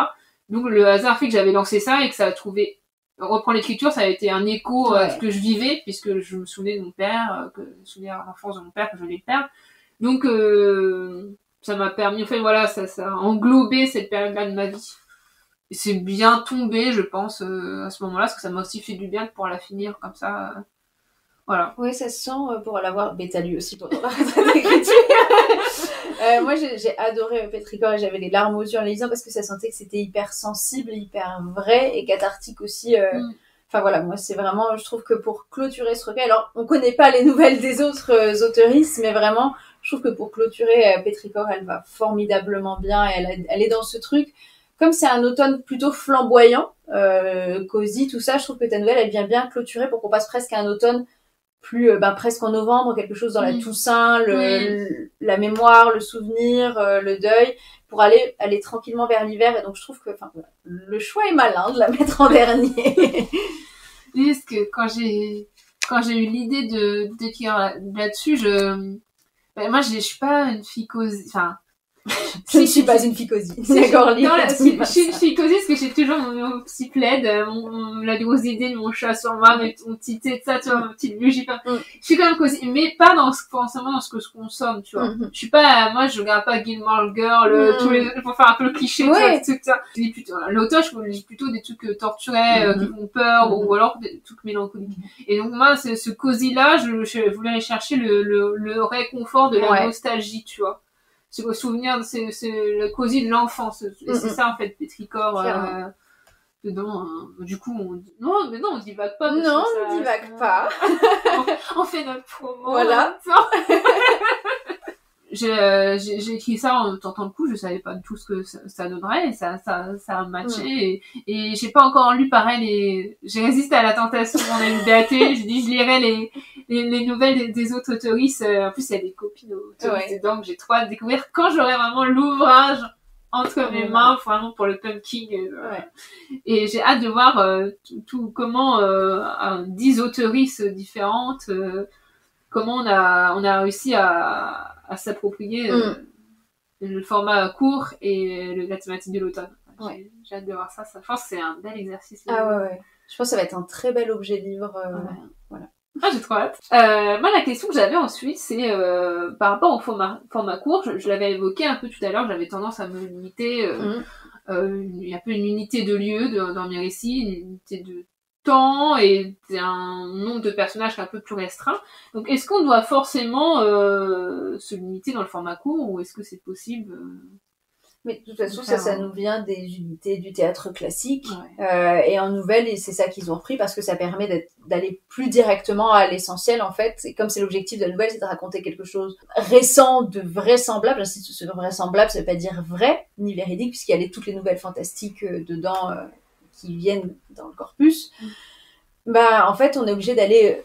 Donc le hasard a fait que j'avais lancé ça et que ça a trouvé... Reprendre l'écriture, ça a été un écho à ce que je vivais, puisque je me souvenais de mon père, que je me souvenais à l'enfance de mon père, que je venais de perdre. Donc, ça m'a permis, ça a englobé cette période-là de ma vie. Et c'est bien tombé, je pense, à ce moment-là, parce que ça m'a aussi fait du bien de pouvoir la finir comme ça. Voilà. Oui, ça se sent pour l'avoir... Mais t'as lu aussi pendant la retraite d'écriture. Moi, j'ai adoré Petrichor et j'avais les larmes aux yeux en les lisant parce que ça sentait que c'était hyper sensible, hyper vrai et cathartique aussi. Enfin voilà, moi c'est vraiment, je trouve que pour clôturer ce recueil, alors on connaît pas les nouvelles des autres auteuristes, mais vraiment, je trouve que pour clôturer Petrichor, elle va formidablement bien et elle est dans ce truc. Comme c'est un automne plutôt flamboyant, cosy, tout ça, je trouve que ta nouvelle, elle vient bien clôturer pour qu'on passe presque à un automne plus presque en novembre, quelque chose dans la Toussaint, la mémoire, le souvenir, le deuil, pour aller tranquillement vers l'hiver. Et donc je trouve que le choix est malin de la mettre en dernier. Oui, parce que quand j'ai eu l'idée d'écrire là-dessus, moi je suis pas une fille cosy, je ne suis pas une ficosy. D'accord, je suis une ficosy parce que j'ai toujours mon petit plaid, la grosse idée de mon chat sur moi, mon petit thé de ça, tu vois, ma petite bougie. Je suis quand même cosy, mais pas forcément dans ce que je consomme, tu vois. Je suis pas, moi, je regarde pas Gilmore Girl, pour faire un peu le cliché, tu vois, des trucs, ça. Je lis plutôt, l'automne, je lis plutôt des trucs torturés, qui font peur, ou alors des trucs mélancoliques. Et donc, moi, ce cosy-là, je voulais aller chercher le réconfort de la nostalgie, tu vois. c'est au souvenir, c'est le cosy de l'enfance. Et c'est ça, en fait, Pétrichor, dedans. Du coup, non, mais non, on divague pas. Non, on divague pas. On fait notre promo. Voilà. J'ai écrit ça en tentant le coup, je savais pas du tout ce que ça donnerait, et ça a matché, et j'ai pas encore lu pareil j'ai résisté à la tentation, on a lu BAT, j'ai dit je lirai les nouvelles des autres autoristes, en plus il y a des copines autoristes dedans que j'ai trop hâte de découvrir quand j'aurai vraiment l'ouvrage entre mes mains, vraiment pour le pumpkin, et j'ai hâte de voir tout comment 10 autoristes différentes, comment on a réussi à s'approprier le format court et la thématique de l'automne. J'ai hâte de voir ça. Je pense que c'est un bel exercice. Ah ouais. Je pense que ça va être un très bel objet livre. Voilà. Ah, j'ai trop hâte. Moi, la question que j'avais ensuite, c'est par rapport au format court, je l'avais évoqué un peu tout à l'heure, j'avais tendance à me limiter. Il y a un peu une unité de lieu dans mes récits, une unité de temps et un nombre de personnages un peu plus restreint. Donc, est-ce qu'on doit forcément se limiter dans le format court ou est-ce que c'est possible Mais de toute façon, ça nous vient des unités du théâtre classique. Et en nouvelle, c'est ça qu'ils ont repris parce que ça permet d'aller plus directement à l'essentiel, en fait. Et comme c'est l'objectif de la nouvelle, c'est de raconter quelque chose récent, de vraisemblable. J'insiste sur ce vraisemblable, ça veut pas dire vrai, ni véridique, puisqu'il y a toutes les nouvelles fantastiques dedans qui viennent dans le corpus. En fait, on est obligé d'aller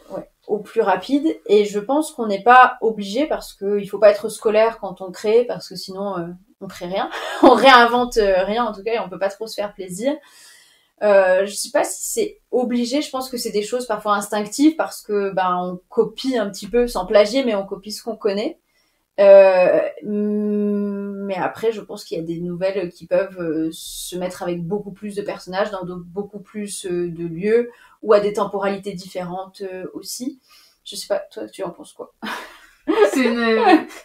au plus rapide. Et je pense qu'on n'est pas obligé parce qu'il faut pas être scolaire quand on crée, parce que sinon... on crée rien, on réinvente rien en tout cas et on peut pas trop se faire plaisir. Je sais pas si c'est obligé, je pense que c'est des choses parfois instinctives parce que on copie un petit peu sans plagier mais on copie ce qu'on connaît. Mais après je pense qu'il y a des nouvelles qui peuvent se mettre avec beaucoup plus de personnages dans beaucoup plus de lieux ou à des temporalités différentes aussi. Je sais pas, toi tu en penses quoi?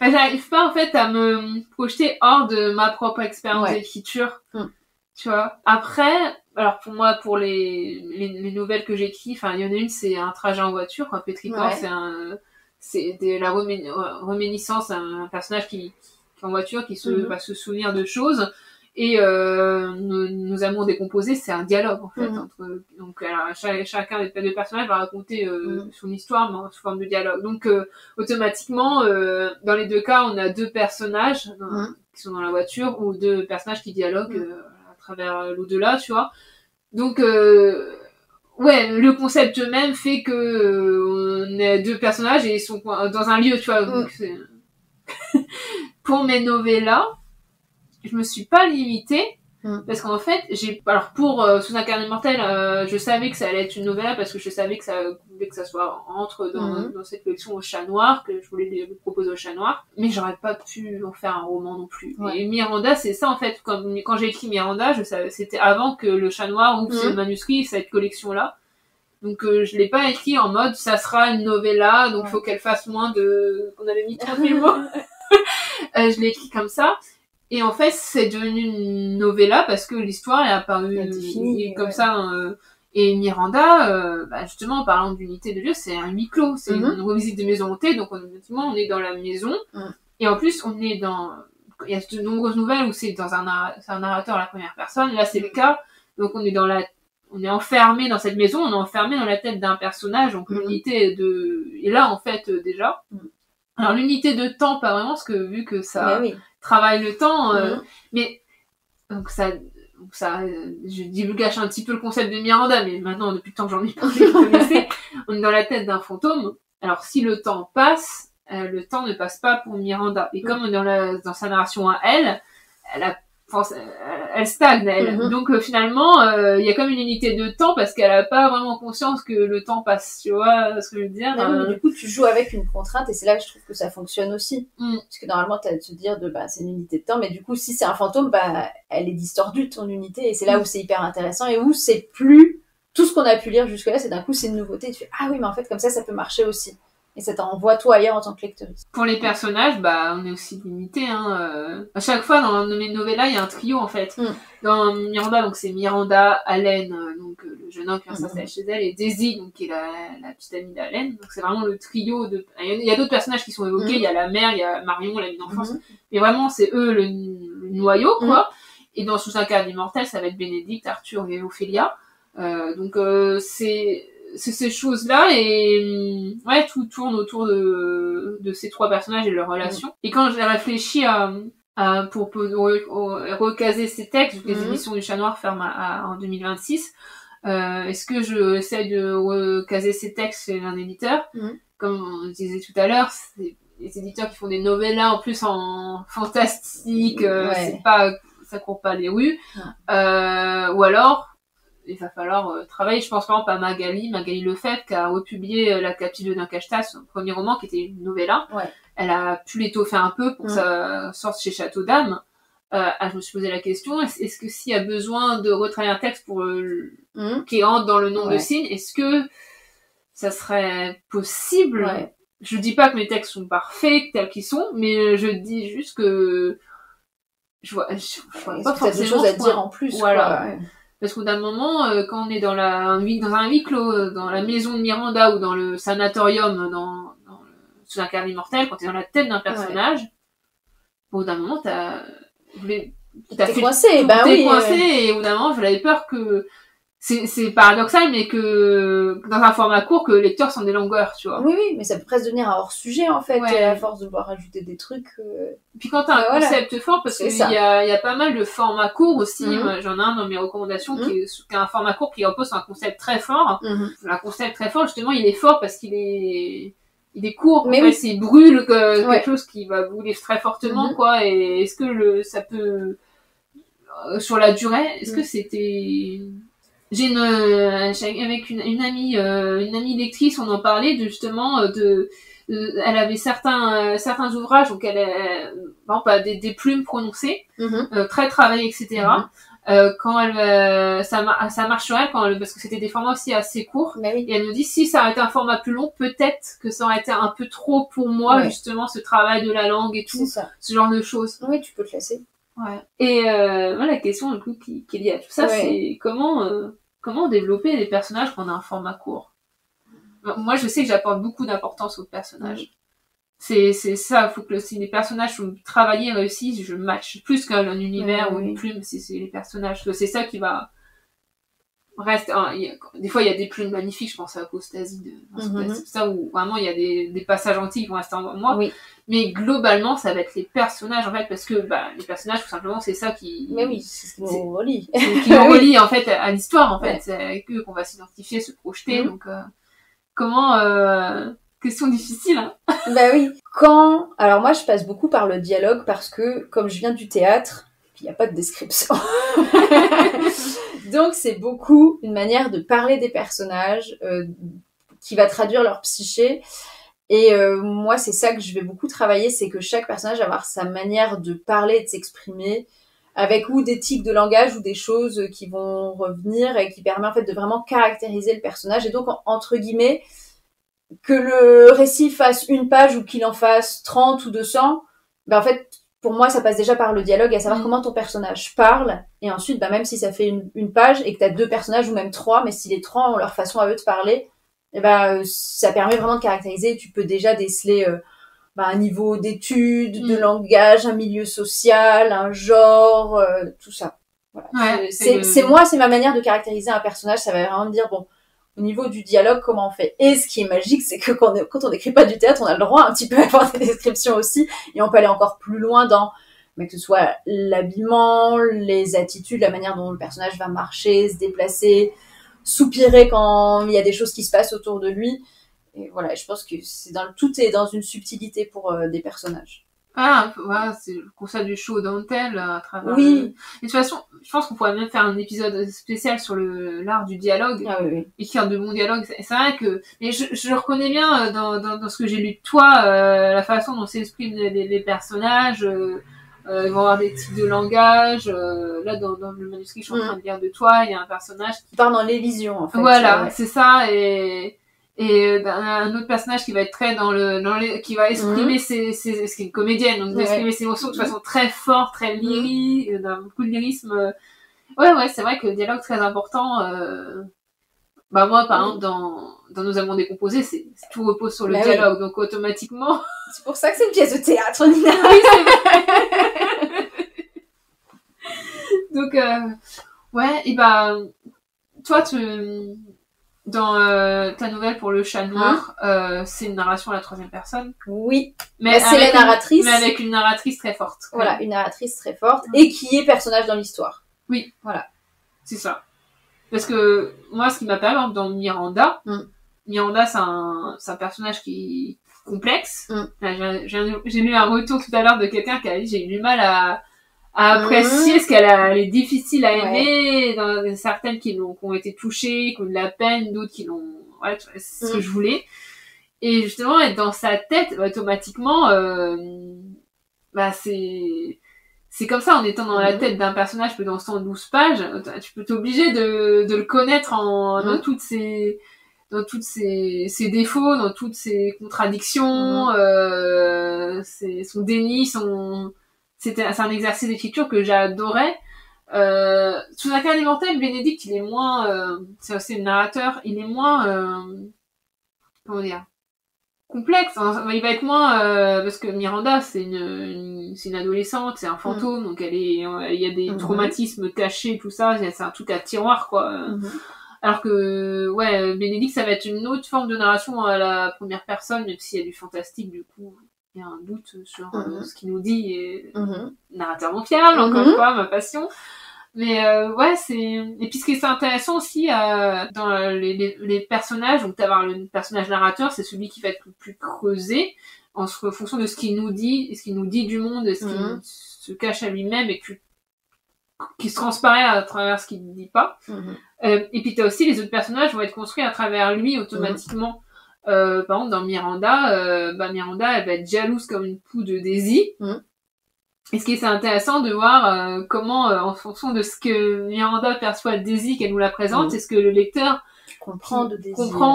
J'arrive pas en fait à me projeter hors de ma propre expérience d'écriture, tu vois. Après, alors pour moi, pour les nouvelles que j'écris, il y en a une, c'est un trajet en voiture, quoi. Pétrichor, c'est de la réminiscence, un personnage qui est en voiture, qui va se souvenir de choses. Et nos amours décomposés, c'est un dialogue en fait. Donc chacun des deux personnages va raconter son histoire mais sous forme de dialogue. Donc automatiquement, dans les deux cas, on a deux personnages qui sont dans la voiture ou deux personnages qui dialoguent à travers l'au-delà, tu vois. Donc le concept même fait que on a deux personnages et ils sont dans un lieu, tu vois. Donc, pour mes novellas, je me suis pas limitée parce qu'en fait pour Sous un carnet mortel je savais que ça allait être une novella parce que je savais que ça voulait que ça soit entre dans cette collection au Chat Noir, que je voulais le proposer au Chat Noir, mais j'aurais pas pu en faire un roman non plus. Et Miranda, c'est ça en fait, quand j'ai écrit Miranda, je savais, c'était avant que le Chat Noir ouvre ce manuscrit, cette collection là. Donc je l'ai pas écrit en mode ça sera une novella, donc faut qu'elle fasse moins de... On avait mis 30 000 mots. Je l'ai écrit comme ça. Et en fait, c'est devenu une novella parce que l'histoire est apparue comme ça. Et Miranda, justement, en parlant d'unité de lieu, c'est un huis clos. C'est une revisite de maison hantée. Donc, effectivement, on est dans la maison. Et en plus, on est dans... Il y a de nombreuses nouvelles où c'est un narrateur à la première personne. Là, c'est le cas. Donc, on est enfermé dans cette maison. On est enfermé dans la tête d'un personnage. Donc, l'unité est là, en fait, déjà. Alors, l'unité de temps, pas vraiment, parce que vu que ça... travaille le temps, mais donc ça je divulgage un petit peu le concept de Miranda, mais maintenant depuis le temps que j'en ai parlé, vous connaissez, on est dans la tête d'un fantôme. Alors si le temps passe, le temps ne passe pas pour Miranda, et comme dans sa narration à elle stagne, elle. Donc finalement il y a comme une unité de temps parce qu'elle a pas vraiment conscience que le temps passe, tu vois ce que je veux dire. Du coup tu joues avec une contrainte et c'est là que je trouve que ça fonctionne aussi, parce que normalement t'as de se dire c'est une unité de temps, mais du coup si c'est un fantôme elle est distordue ton unité, et c'est là où c'est hyper intéressant et où c'est plus tout ce qu'on a pu lire jusque là, c'est d'un coup c'est une nouveauté et tu fais ah oui mais en fait comme ça peut marcher aussi. Et ça t'envoie toi ailleurs en tant que lectrice. Pour les personnages, bah, on est aussi limité, hein. À chaque fois, dans mes novellas, il y a un trio, en fait. Dans Miranda, donc c'est Miranda, Allen, donc le jeune homme qui vient s'installer chez elle, et Daisy, donc qui est la petite amie d'Allen. Donc c'est vraiment le trio de... Il y a d'autres personnages qui sont évoqués, il y a la mère, il y a Marion, l'amie d'enfance. Mais vraiment, c'est eux le noyau, quoi. Et dans Sous un cadre immortel, ça va être Bénédicte, Arthur et Ophélia. Donc c'est ces choses-là, et ouais, tout tourne autour de ces trois personnages et leurs relations. Et quand j'ai réfléchi pour recaser ces textes, vu que les éditions du Chat Noir ferment en 2026, est-ce que je essaie de recaser ces textes chez un éditeur? Comme on disait tout à l'heure, c'est les éditeurs qui font des novellas en plus en fantastique, c'est pas, ça court pas les rues, ou alors il va falloir travailler. Je pense par exemple à Magali Lefebvre, qui a republié La captive de Duncachetas, son premier roman qui était une novella. Elle a pu l'étoffer un peu pour que ça sorte chez Château d'Âme. Je me suis posé la question, est-ce que s'il y a besoin de retravailler un texte pour qui entre dans le nom de signe, est-ce que ça serait possible? Je dis pas que mes textes sont parfaits tels qu'ils sont, mais je dis juste que je vois pas forcément des choses à dire en plus. Voilà. Parce qu'au d'un moment, quand on est dans un huis clos, dans la maison de Miranda ou dans le sanatorium, sous un cadre immortel, quand t'es dans la tête d'un personnage, au d'un moment, t'es coincé, coincé, et au d'un moment, j'avais peur que c'est paradoxal, mais que dans un format court, que le lecteur s'en ait longueur, tu vois. Oui, mais ça peut presque devenir un hors-sujet, en fait, à force de vouloir rajouter des trucs. Puis quand t'as un concept fort, parce qu'il y a pas mal de formats courts aussi, j'en ai un dans mes recommandations qui est un format court qui repose sur un concept très fort. Un concept très fort, justement, il est fort parce qu'il est court, mais il brûle quelque chose qui va brûler très fortement, quoi, et est-ce que ça peut, sur la durée, est-ce que c'était... J'ai avec une amie lectrice, on en parlait justement elle avait certains ouvrages, donc elle des plumes prononcées, très travaillées, etc. Quand ça marche sur elle, parce que c'était des formats aussi assez courts, et elle me dit si ça aurait été un format plus long, peut-être que ça aurait été un peu trop pour moi, justement, ce travail de la langue et tout, ce genre de choses. Oui, tu peux te lasser. Et moi, la question du coup qui est liée à tout ça, c'est comment développer les personnages quand on a un format court. Moi, je sais que j'apporte beaucoup d'importance aux personnages. C'est ça, faut que si les personnages sont travaillés et réussis, je match plus qu'un univers ou une plume, c'est les personnages. C'est ça qui va des fois il y a des plumes magnifiques, je pense à Apostasie c'est ça où vraiment il y a des passages antiques qui vont rester en moi. Mais globalement, ça va être les personnages, en fait, parce que les personnages, tout simplement, c'est ça qui... Mais c'est ce qui nous relie. C'est ce qui nous relie, en fait, à l'histoire, en fait. C'est avec eux qu'on va s'identifier, se projeter. Donc, question difficile, hein. Alors moi, je passe beaucoup par le dialogue parce que, comme je viens du théâtre, il n'y a pas de description. Donc, c'est beaucoup une manière de parler des personnages qui va traduire leur psyché. Et moi, c'est ça que je vais beaucoup travailler, c'est que chaque personnage va avoir sa manière de parler et de s'exprimer, avec ou des tics de langage ou des choses qui vont revenir et qui permet en fait de vraiment caractériser le personnage. Et donc, entre guillemets, que le récit fasse une page ou qu'il en fasse 30 ou 200, en fait, pour moi, ça passe déjà par le dialogue, à savoir comment ton personnage parle. Et ensuite, même si ça fait une page et que t'as 2 personnages ou même 3, mais si les 3 ont leur façon à eux de parler, ça permet vraiment de caractériser. Tu peux déjà déceler un niveau d'études, de langage, un milieu social, un genre, tout ça. Voilà. C'est ma manière de caractériser un personnage. Ça va vraiment me dire, au niveau du dialogue, comment on fait. Et ce qui est magique, c'est que quand on n'écrit pas du théâtre, on a le droit un petit peu à avoir des descriptions aussi, et on peut aller encore plus loin dans, que ce soit l'habillement, les attitudes, la manière dont le personnage va marcher, se déplacer, soupirer quand il y a des choses qui se passent autour de lui. Et voilà, je pense que tout est dans une subtilité pour des personnages. C'est le concept du show dentelle à travers. Et de toute façon, je pense qu'on pourrait même faire un épisode spécial sur l'art du dialogue, écrire de bons dialogues. C'est vrai que, mais je reconnais bien dans ce que j'ai lu de toi, la façon dont s'expriment les personnages. Ils vont avoir des types de langage. Là, dans le manuscrit que je suis en train de lire de toi, il y a un personnage qui part dans l'Élysion, en fait. Voilà, c'est ça. Et un autre personnage qui va être très qui va exprimer ce qui est une comédienne, donc exprimer ses émotions de façon très forte, très lyrique, beaucoup de lyrisme. Ouais, c'est vrai que le dialogue très important. Moi, par exemple, dans Nos Amants décomposés, tout repose sur le dialogue, donc automatiquement. C'est pour ça que c'est une pièce de théâtre, Nina. Oui, c'est vrai. Donc, et toi, dans ta nouvelle pour le chat noir, c'est une narration à la troisième personne. Oui. Mais c'est la narratrice. Mais avec une narratrice très forte. Voilà, une narratrice très forte et qui est personnage dans l'histoire. Oui. Voilà. C'est ça. Parce que moi, ce qui m'a plu dans Miranda, Miranda, c'est un personnage qui est complexe. J'ai lu un retour tout à l'heure de quelqu'un qui a dit j'ai eu du mal à apprécier ce elle est difficile à aimer, dans certaines qui ont été touchées, qui ont de la peine, d'autres qui l'ont, c'est ce que je voulais. Et justement, être dans sa tête, automatiquement, c'est comme ça, en étant dans la tête d'un personnage dans 112 pages, tu peux t'obliger de le connaître dans toutes ses défauts, dans toutes ses contradictions, son déni, c'est un exercice d'écriture que j'adorais. Sous un cas immortel, Bénédicte, il est moins, c'est aussi le narrateur, il est moins, comment dire, complexe. Il va être moins, parce que Miranda, c'est une adolescente, c'est un fantôme, donc il y a des traumatismes cachés, tout ça, c'est un truc à tiroir, quoi. Alors que, Bénédicte, ça va être une autre forme de narration à la première personne, même s'il y a du fantastique, du coup, il y a un doute sur ce qu'il nous dit, et narrateur non fiable, encore une fois, ma passion. Mais et puis ce qui est intéressant aussi dans les personnages, donc t'as le personnage narrateur, c'est celui qui va être le plus creusé en fonction de ce qu'il nous dit, et ce qu'il nous dit du monde, et ce qu'il se cache à lui-même et qui se transparaît à travers ce qu'il ne dit pas. Et puis t'as aussi les autres personnages vont être construits à travers lui automatiquement. Par exemple dans Miranda, Miranda elle va être jalouse comme une poule de Daisy. Et ce qui est intéressant de voir comment, en fonction de ce que Miranda perçoit de Daisy, qu'elle nous la présente, c'est ce que le lecteur comprend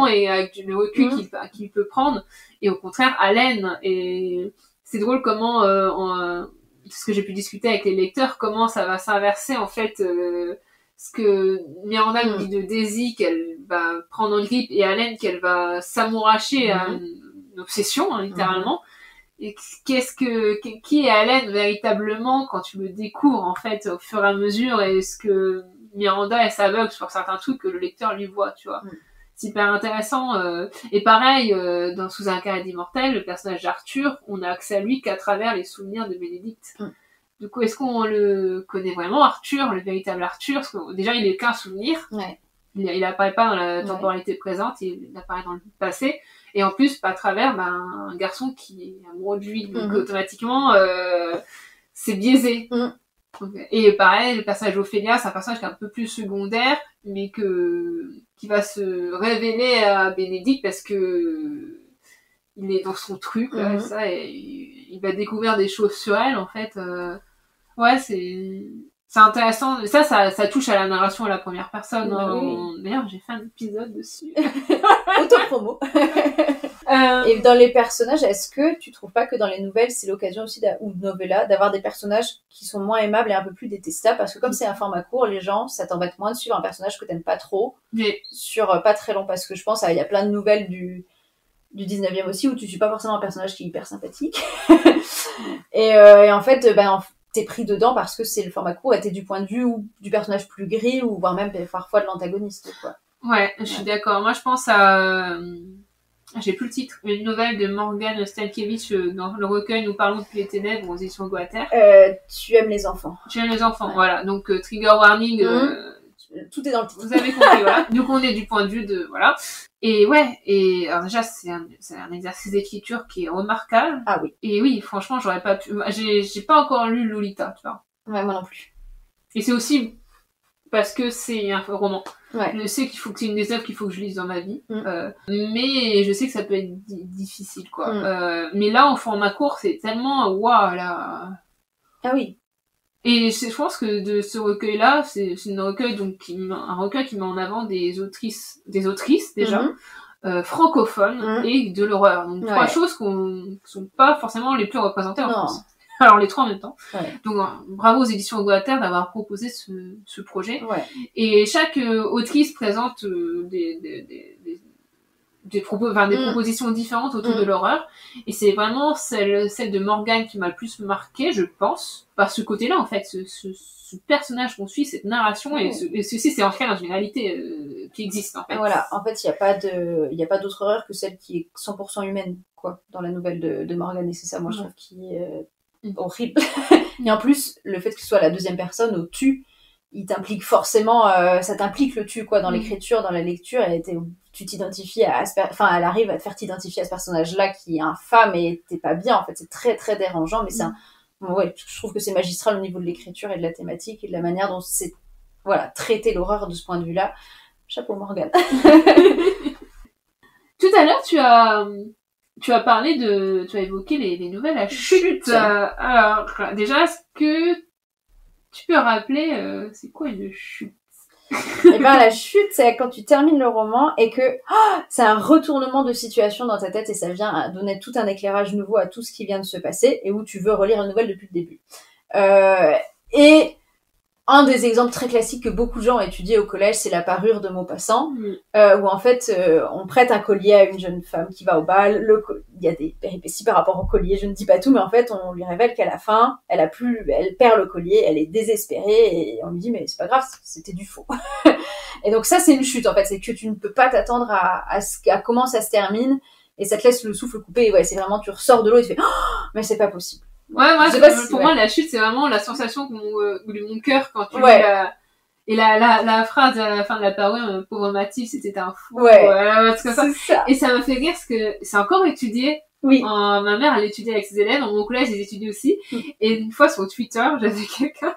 et avec le recul qu'il peut prendre, et au contraire Allen. Et c'est drôle comment, ce que j'ai pu discuter avec les lecteurs, comment ça va s'inverser en fait, ce que Miranda nous dit de Daisy qu'elle va prendre en grippe, et Allen qu'elle va s'amouracher à une obsession, littéralement. Et qui est Allen véritablement quand tu le découvres en fait au fur et à mesure, et ce que Miranda est aveugle sur certains trucs que le lecteur lui voit, tu vois. C'est hyper intéressant. Et pareil, dans Sous un carré d'immortel, le personnage d'Arthur, on a accès à lui qu'à travers les souvenirs de Bénédicte. Du coup, est-ce qu'on le connaît vraiment, Arthur, le véritable Arthur? Parce que déjà, il est qu'un souvenir. Il apparaît pas dans la temporalité présente, il apparaît dans le passé. Et en plus, à travers un garçon qui est amoureux de lui. Donc automatiquement, c'est biaisé. Et pareil, le personnage d'Ophélia, c'est un personnage qui est un peu plus secondaire, mais qui va se révéler à Bénédicte parce que il est dans son truc, là, ça, et il va découvrir des choses sur elle, en fait. C'est intéressant. Ça touche à la narration à la première personne. D'ailleurs, j'ai fait un épisode dessus. Autopromo. Et dans les personnages, est-ce que tu trouves pas que dans les nouvelles, c'est l'occasion aussi, ou novella, d'avoir des personnages qui sont moins aimables et un peu plus détestables? Parce que comme c'est un format court, les gens, ça t'embête moins de suivre un personnage que t'aimes pas trop sur pas très long. Parce que je pense, il y a plein de nouvelles du 19e aussi où tu suis pas forcément un personnage qui est hyper sympathique. et en fait, t'es pris dedans parce que c'est le format court et t'es du point de vue ou du personnage plus gris, ou voire même parfois de l'antagoniste, quoi. Je suis d'accord. Moi, je pense à... j'ai plus le titre. Une nouvelle de Morgan Stankiewicz dans le recueil Nous parlons depuis les ténèbres aux éditions Guater. Tu aimes les enfants. Tu aimes les enfants, voilà. Donc, trigger warning... tout est dans le titre. Vous avez compris, voilà. Donc, on est du point de vue de... Voilà. Et alors déjà, c'est un exercice d'écriture qui est remarquable. Ah oui. Et oui, franchement, j'aurais pas pu... J'ai pas encore lu Lolita, tu vois. Ouais, moi non plus. Et c'est aussi parce que c'est un roman. Je sais qu'il faut que c'est une des œuvres qu'il faut que je lise dans ma vie. Mais je sais que ça peut être difficile, quoi. Mais là, en format court, c'est tellement... Waouh, là... Ah oui. Et je pense que de ce recueil-là, c'est un recueil qui met en avant des autrices déjà, francophone et de l'horreur. Donc trois choses qui sont pas forcément les plus représentées en France. Alors les trois en même temps. Donc bravo aux éditions Guater d'avoir proposé ce projet. Et chaque autrice présente des propositions différentes autour de l'horreur. Et c'est vraiment celle de Morgane qui m'a le plus marqué, je pense, par ce côté-là en fait, ce personnage qu'on suit, cette narration et ceci c'est ancré dans une réalité qui existe en fait. Voilà, en fait il y a pas d'autre horreur que celle qui est 100% humaine quoi dans la nouvelle de Morgane, et c'est ça moi je trouve qui est horrible. Et en plus le fait que ce soit la deuxième personne au tu, il t'implique forcément, ça t'implique le tu quoi dans l'écriture, dans la lecture, et tu t'identifies elle arrive à te faire t'identifier à ce personnage-là qui est infâme et t'es pas bien en fait, c'est très très dérangeant, mais je trouve que c'est magistral au niveau de l'écriture et de la thématique et de la manière dont c'est traiter l'horreur de ce point de vue-là. Chapeau Morgane. Tout à l'heure tu as parlé tu as évoqué les nouvelles à chute. Alors déjà, est-ce que tu peux rappeler c'est quoi une chute? Et ben la chute, c'est quand tu termines le roman et que c'est un retournement de situation dans ta tête et ça vient donner tout un éclairage nouveau à tout ce qui vient de se passer et où tu veux relire une nouvelle depuis le début. Et un des exemples très classiques que beaucoup de gens ont étudié au collège, c'est la parure de Maupassant, où en fait on prête un collier à une jeune femme qui va au bal. Il y a des péripéties par rapport au collier, je ne dis pas tout, mais en fait on lui révèle qu'à la fin, elle perd le collier, elle est désespérée et on lui dit mais c'est pas grave, c'était du faux. Et donc ça c'est une chute en fait, c'est que tu ne peux pas t'attendre à comment ça se termine et ça te laisse le souffle coupé. Et c'est vraiment, tu ressors de l'eau et tu fais mais c'est pas possible. Ouais, moi, pour moi, la chute, c'est vraiment la sensation de mon cœur quand tu et la phrase à la fin de la parole, pauvre Mathilde, c'était un fou. Comme ça. Et ça m'a fait rire parce que c'est encore étudié. Ma mère, elle étudiait avec ses élèves. Dans mon collège, ils étudient aussi. Et une fois, sur Twitter, j'avais quelqu'un,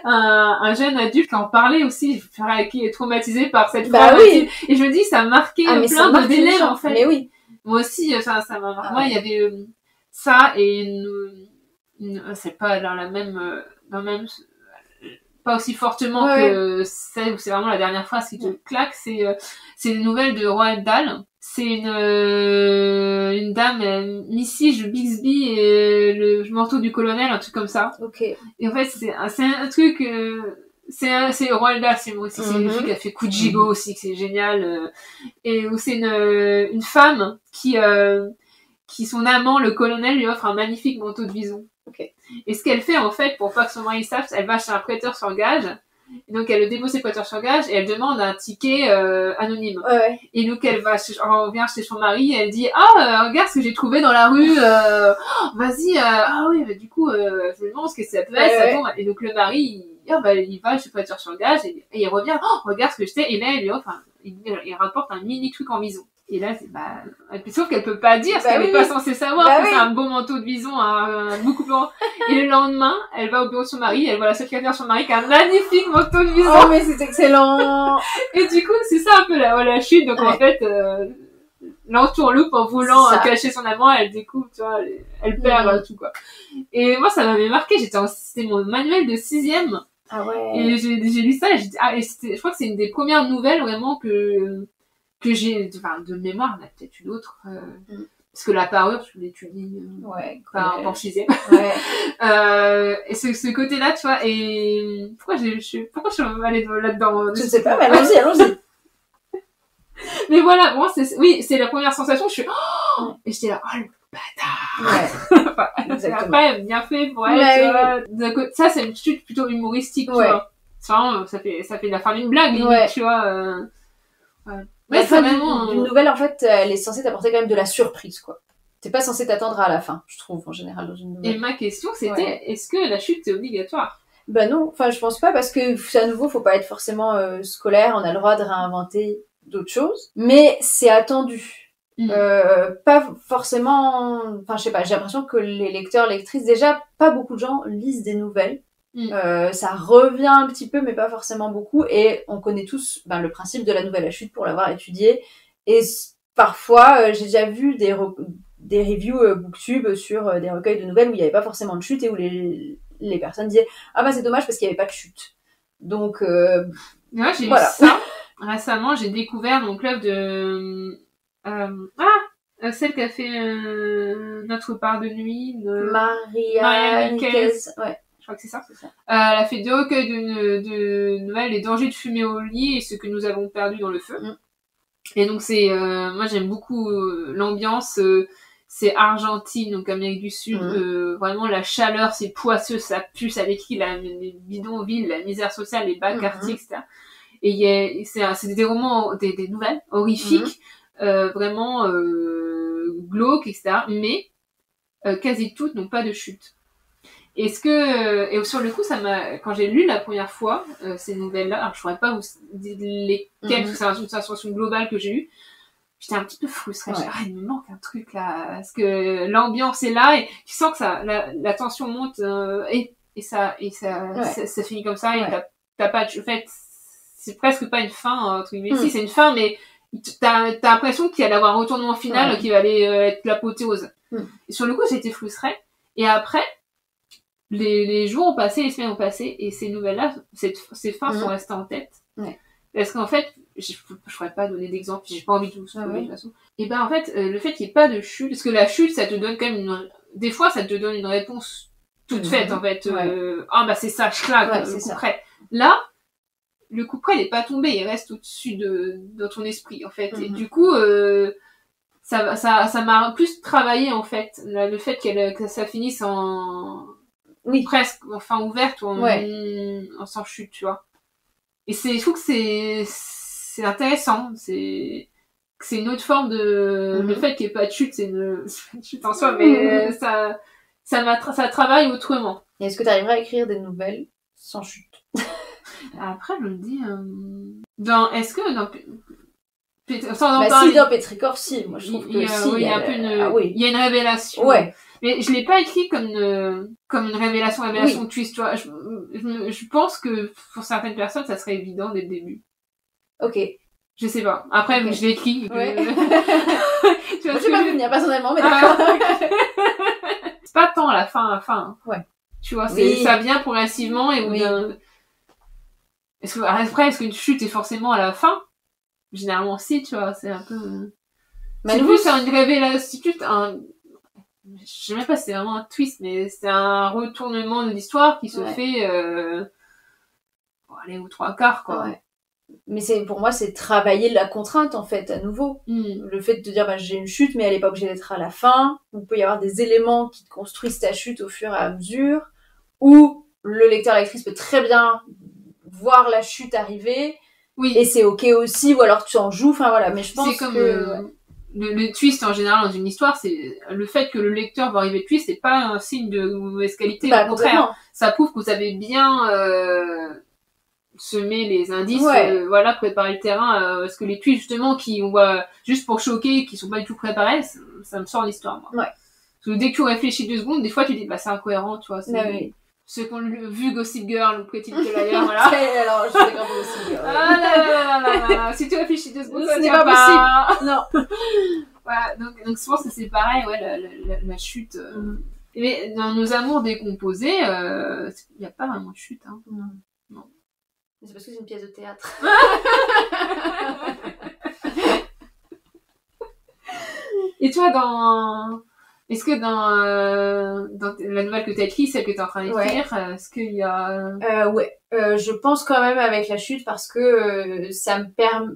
un jeune adulte qui en parlait aussi, qui est traumatisé par cette phrase. Et je me dis, ça a marqué plein d'élèves, en fait. Mais oui. Moi aussi, ça m'a marqué. Moi, il y avait ça et c'est pas dans la même pas aussi fortement que celle où c'est vraiment la dernière phrase qui te claque, c'est une nouvelle de Roald Dahl. C'est une dame, Missy Bixby et le manteau du colonel, un truc comme ça. Et en fait c'est un truc c'est Roald Dahl, c'est moi aussi, c'est une fille qui a fait Coup de gigot aussi, que c'est génial, et où c'est une femme qui son amant, le colonel, lui offre un magnifique manteau de bison. Et ce qu'elle fait, en fait, pour pas que son mari sache, elle va chez un prêteur sur gage. Et donc, elle le dépose ses prêteurs sur gage et elle demande un ticket anonyme. Et donc, elle revient chez son mari et elle dit « Ah, regarde ce que j'ai trouvé dans la rue. Vas-y. Du coup, je me demande ce que ça peut être. Ça tombe. » Et donc, le mari, il va chez le prêteur sur gage et il revient « regarde ce que je sais. » Et là, elle lui offre il rapporte un mini truc en bison. Et là, sauf qu'elle peut pas dire, parce qu'elle est pas censée savoir que c'est un beau manteau de bison, beaucoup plus grand. Et le lendemain, elle va au bureau de son mari, elle voit la secrétaire de son mari qui a un magnifique manteau de bison. Oh, mais c'est excellent! Et du coup, c'est ça un peu la chute. Donc, en fait, l'entourloupe en voulant cacher son amant, elle découvre, tu vois, elle perd tout, quoi. Et moi, ça m'avait marqué, c'était mon manuel de 6e. Et j'ai lu ça, et je crois que c'est une des premières nouvelles, vraiment, que j'ai, de mémoire, il y en a peut-être une autre, parce que la parure, tu l'étudies, en 6e. Et ce côté-là, tu vois, et pourquoi je suis allée là-dedans? Je sais pas, mais allons-y. Mais voilà, moi, c'est la première sensation, je suis, et j'étais là, oh, le bâtard! C'est après bien fait pour elle, tu vois. Ça, c'est une chute plutôt humoristique, tu vois. Ça fait la fin d'une blague, tu vois, la fin d'une nouvelle, en fait, elle est censée t'apporter quand même de la surprise, quoi. T'es pas censé t'attendre à la fin, je trouve, en général, dans une nouvelle. Et ma question, c'était, est-ce que la chute est obligatoire? Non, enfin, je pense pas, parce que, à nouveau, faut pas être forcément scolaire, on a le droit de réinventer d'autres choses, mais c'est attendu. Pas forcément, enfin, je sais pas, j'ai l'impression que les lecteurs, lectrices, déjà, pas beaucoup de gens lisent des nouvelles. Ça revient un petit peu, mais pas forcément beaucoup, et on connaît tous le principe de la nouvelle à chute pour l'avoir étudié, et parfois j'ai déjà vu des reviews booktube sur des recueils de nouvelles où il n'y avait pas forcément de chute et où les personnes disaient c'est dommage parce qu'il n'y avait pas de chute. Donc j'ai lu ça récemment, j'ai découvert mon club Celle qui a fait Notre part de nuit de Maria Enriquez. Ouais. Je crois que c'est ça. Elle a fait 2 recueils de Noël, Les dangers de fumer au lit et ce que nous avons perdu dans le feu. Et donc c'est, moi j'aime beaucoup l'ambiance, c'est Argentine, donc Amérique du Sud, vraiment la chaleur, c'est poisseux, ça pue, ça décrit les bidonvilles, la misère sociale, les bas quartiers, etc. Et c'est des romans, des nouvelles horrifiques, vraiment glauques, etc. Mais quasi toutes n'ont pas de chute. Est-ce que et sur le coup quand j'ai lu la première fois ces nouvelles-là, alors je pourrais pas vous dire lesquelles, parce que c'est une sensation globale que j'ai eue. J'étais un petit peu frustrée. Il me manque un truc là, parce que l'ambiance est là et tu sens que la tension monte et ça finit comme ça et t'as pas en fait c'est presque pas une fin entre guillemets. Si c'est une fin, mais t'as l'impression qu'il y allait avoir un retournement final qui va aller être l'apothéose. Et sur le coup j'ai été frustrée et après les jours ont passé, les semaines ont passé, et ces nouvelles-là, ces fins sont restées en tête. Parce qu'en fait, je pourrais pas donner d'exemple, j'ai pas envie de vous spoiler de toute façon. Et ben en fait, le fait qu'il n'y ait pas de chute, parce que la chute, ça te donne quand même des fois, ça te donne une réponse toute faite, en fait. C'est ça, je claque, le coup près. Là, le coup près, il est pas tombé, il reste au-dessus de ton esprit, en fait. Et du coup, ça m'a plus travaillé, en fait. Le fait que ça finisse presque en fin ouverte ou en sans chute, tu vois. Et je trouve que c'est intéressant, c'est une autre forme de le fait qu'il n'y ait pas de chute, c'est une chute en soi, mais ça travaille autrement. Et est-ce que tu arriverais à écrire des nouvelles sans chute? Après je me dis dans Pétrichor, si, moi je trouve que si, il y a une révélation. Mais je l'ai pas écrit comme une révélation twist, tu vois. Je pense que pour certaines personnes, ça serait évident dès le début. Ok. Je sais pas. Après, je l'ai écrit. Tu vois, je vais pas venir personnellement, mais d'accord. C'est pas tant la fin. Tu vois, ça vient progressivement et est-ce qu'une chute est forcément à la fin? Généralement, si, tu vois, c'est un peu. C'est plus une révélation, je sais même pas si c'est vraiment un twist, mais c'est un retournement de l'histoire qui se fait aux 3/4, quoi. Mais pour moi, c'est travailler la contrainte, en fait, à nouveau. Le fait de te dire, j'ai une chute, mais elle est pas obligée d'être à la fin. Il peut y avoir des éléments qui te construisent ta chute au fur et à mesure, où le lecteur, lectrice peut très bien voir la chute arriver, et c'est ok aussi, ou alors tu en joues, enfin voilà, mais je pense c'est comme le twist en général dans une histoire, c'est le fait que le lecteur va arriver twist, c'est pas un signe de mauvaise qualité, au contraire, ça prouve que vous avez bien semé les indices, préparer le terrain, parce que les twists justement qui on voit juste pour choquer, qui sont pas du tout préparés, ça me sort l'histoire, moi. Parce que dès que tu réfléchis 2 secondes, des fois tu dis c'est incohérent, tu vois. Ceux qui ont vu Gossip Girl ou Pretty Little Liars, voilà. Alors, je suis d'accord pour Gossip Girl. Là. Si tu réfléchis 2 secondes, ce n'est pas possible. Non. Voilà, donc je pense que c'est pareil, la chute. Mais dans Nos amours décomposés, il n'y a pas vraiment de chute, hein. Non. C'est parce que c'est une pièce de théâtre. Et toi, est-ce que dans la nouvelle que tu as écrite, celle que tu es en train d'écrire, est-ce qu'il y a... je pense quand même avec la chute parce que ça me permet...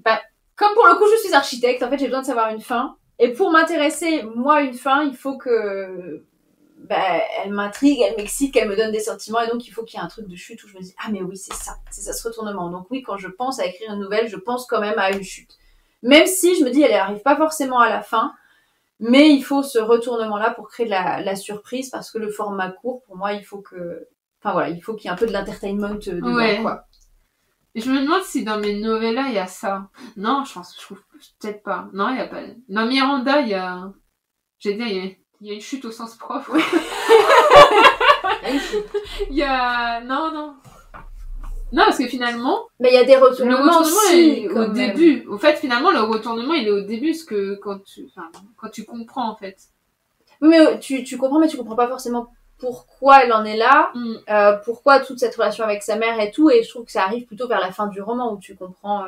comme pour le coup, je suis architecte, en fait, j'ai besoin de savoir une fin. Et pour m'intéresser, moi, une fin, il faut que... elle m'intrigue, elle m'excite, qu'elle me donne des sentiments. Et donc, il faut qu'il y ait un truc de chute où je me dis « Ah, mais oui, c'est ça ce retournement. » Donc oui, quand je pense à écrire une nouvelle, je pense quand même à une chute. Même si je me dis, elle n'arrive pas forcément à la fin. Mais il faut ce retournement-là pour créer de la surprise, parce que le format court, pour moi, il faut qu'il y ait un peu de l'entertainment dedans, quoi. Et je me demande si dans mes novellas, il y a ça. Non, je trouve peut-être pas. Non, il y a pas. Dans Miranda, il y a... il y a une chute au sens propre. Il y a... Non. Non, parce que finalement... Mais il y a des retournements. Le retournement est au début. En fait, finalement, le retournement, il est au début, parce que quand tu comprends, en fait. Oui, mais tu comprends, mais tu comprends pas forcément pourquoi elle en est là, pourquoi toute cette relation avec sa mère et tout, et je trouve que ça arrive plutôt vers la fin du roman où tu comprends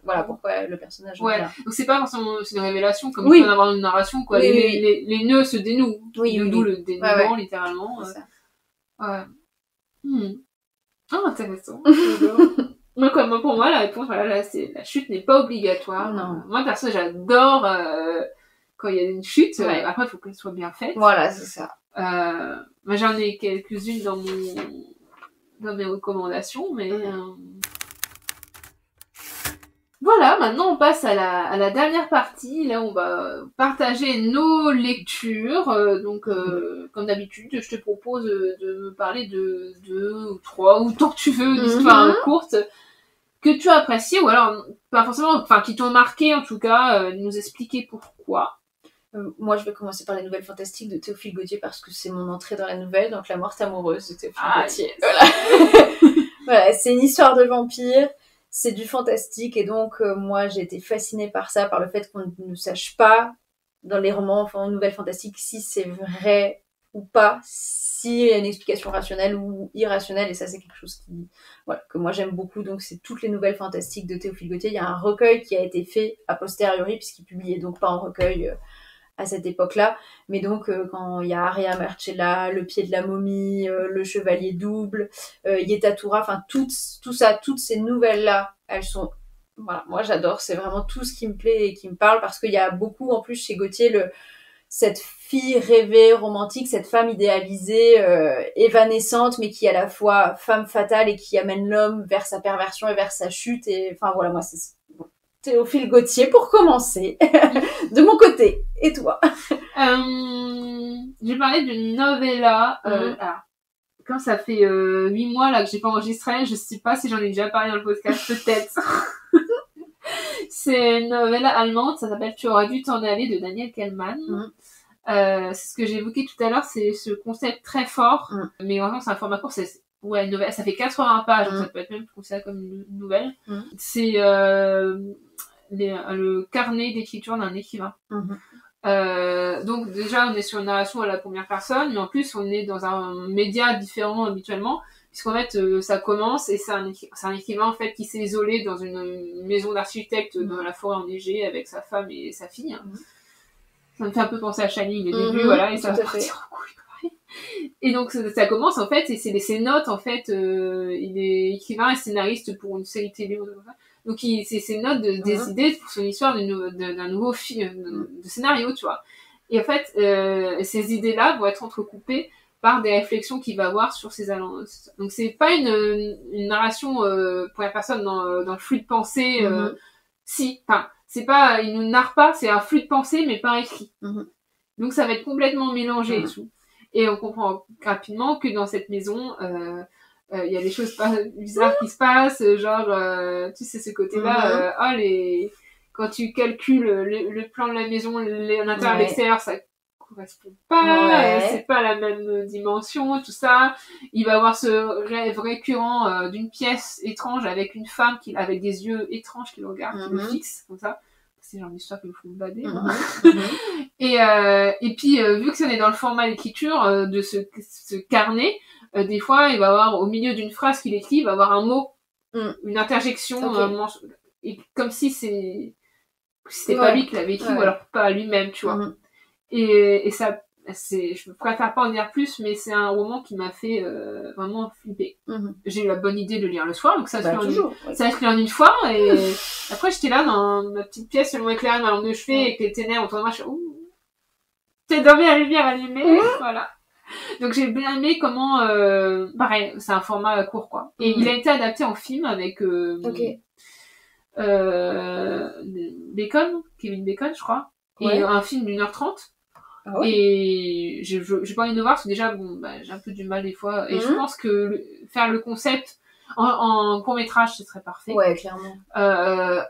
voilà pourquoi le personnage ouais. est là. Donc c'est pas forcément c'est une révélation comme Oui. il peut en avoir une narration quoi. Oui, Les nœuds se dénouent. D'où le dénouement C'est littéralement. ça. Ouais. Ah, intéressant. Moi, pour moi, la réponse, voilà, c'est la chute n'est pas obligatoire. Non. Moi, perso, j'adore quand il y a une chute. Ouais. Après, il faut qu'elle soit bien faite. Voilà, c'est ça. Moi, j'en ai quelques-unes dans mes recommandations, mais voilà. Maintenant, on passe à la dernière partie. Là, on va partager nos lectures. Comme d'habitude, je te propose de me parler de 2 ou 3 ou tant que tu veux d'histoires courtes que tu as appréciées ou alors pas forcément, enfin qui t'ont marqué en tout cas, nous expliquer pourquoi. Moi, je vais commencer par les nouvelles fantastiques de Théophile Gautier parce que c'est mon entrée dans la nouvelle, donc La Morte amoureuse de Théophile Gautier. Yes. Voilà. Voilà, c'est une histoire de vampire, c'est du fantastique et donc moi j'ai été fascinée par ça, par le fait qu'on ne sache pas dans les romans, enfin en nouvelles fantastiques, si c'est vrai ou pas, s'il y a une explication rationnelle ou irrationnelle, et ça c'est quelque chose que moi j'aime beaucoup, donc c'est toutes les nouvelles fantastiques de Théophile Gautier. Il y a un recueil qui a été fait a posteriori, puisqu'il publiait donc pas en recueil à cette époque-là, mais donc quand il y a Aria Marcella, Le Pied de la momie, Le Chevalier double, Yetatura, enfin tout ça, toutes ces nouvelles-là, elles sont... Voilà, moi j'adore, c'est vraiment tout ce qui me plaît et qui me parle, parce qu'il y a beaucoup en plus chez Gautier cette fille rêvée, romantique, cette femme idéalisée, évanescente, mais qui est à la fois femme fatale et qui amène l'homme vers sa perversion et vers sa chute. Et enfin voilà, moi c'est Théophile Gautier pour commencer, de mon côté. Et toi? J'ai parlé d'une novella. Alors, quand ça fait 8 mois là que j'ai pas enregistré, je sais pas si j'en ai déjà parlé dans le podcast, peut-être. C'est une novella allemande, ça s'appelle Tu aurais dû t'en aller de Daniel Kellmann. C'est ce que j'ai évoqué tout à l'heure, c'est ce concept très fort, mais vraiment c'est un format court, une novelle, ça fait 80 pages, donc ça peut être même considéré comme une nouvelle. C'est le carnet d'écriture d'un écrivain. Donc déjà on est sur une narration à la première personne, mais en plus on est dans un média différent habituellement, puisqu'en fait ça commence et c'est un écrivain en fait qui s'est isolé dans une maison d'architecte dans la forêt enneigée avec sa femme et sa fille. Ça me fait un peu penser à Shining les débuts, voilà, et ça va partir en couille. Et donc ça commence en fait, et c'est ses notes en fait, il est écrivain et scénariste pour une série télé, donc c'est ses notes des idées pour son histoire d'un nouveau film de scénario, tu vois. Et en fait, ces idées-là vont être entrecoupées par des réflexions qu'il va avoir sur ses allants. Donc c'est pas une narration pour la personne dans le flux de pensée, c'est pas, il nous narre pas, c'est un flux de pensée, mais pas écrit. Donc ça va être complètement mélangé et tout. Et on comprend rapidement que dans cette maison, il y a des choses bizarres qui se passent, genre, tu sais, ce côté-là, quand tu calcules le plan de la maison, l'intérieur et l'extérieur, ça correspond pas, c'est pas la même dimension, tout ça. Il va avoir ce rêve récurrent d'une pièce étrange avec une femme avec des yeux étranges qui le regardent, qui le fixent, comme ça. C'est genre d'histoire qui me font bader. Et puis, vu que on est dans le format d'écriture de ce carnet, des fois, il va avoir, au milieu d'une phrase qu'il écrit, il va avoir un mot, une interjection, et comme si c'était pas lui qui l'avait écrit, ou alors pas lui-même, tu vois. Et ça, je préfère pas en dire plus, mais c'est un roman qui m'a fait vraiment flipper. J'ai eu la bonne idée de lire le soir, donc ça se lit en une fois, et après j'étais là dans ma petite pièce seulement éclairée, ma lampe de chevet, avec les ténèbres autour de moi, je suis t'es dormi à la lumière allumée, voilà. Donc j'ai bien aimé comment, pareil, c'est un format court, quoi. Et il a été adapté en film avec Kevin Bacon, je crois, et un film d'1h30. Et j'ai pas envie de voir, parce que déjà, j'ai un peu du mal des fois, et je pense que faire le concept en court-métrage, ce serait parfait. Ouais, clairement. On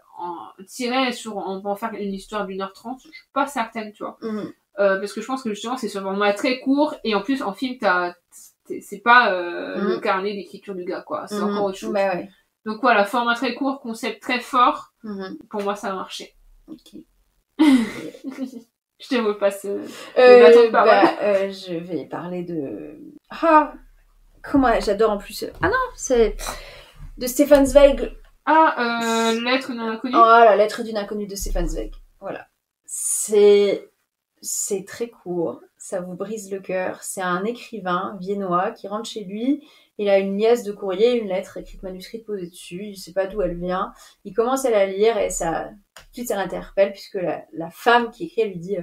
peut en faire une histoire d'1h30, je suis pas certaine, tu vois. Parce que je pense que justement, c'est sur un format très court, et en plus, en film, c'est pas le carnet d'écriture du gars, quoi. C'est encore autre chose. Donc voilà, format très court, concept très fort, pour moi, ça a marché. Je te repasse le bâton de parole. Je vais parler de... comment j'adore en plus... Ah non, c'est de Stefan Zweig. Lettre d'une inconnue. Oh, la lettre d'une inconnue de Stefan Zweig. Voilà. C'est très court, ça vous brise le cœur. C'est un écrivain viennois qui rentre chez lui. Il a une liasse de courrier, une lettre écrite manuscrite posée dessus. Il ne sait pas d'où elle vient. Il commence à la lire et ça, tout de suite, ça l'interpelle puisque la femme qui écrit, elle lui dit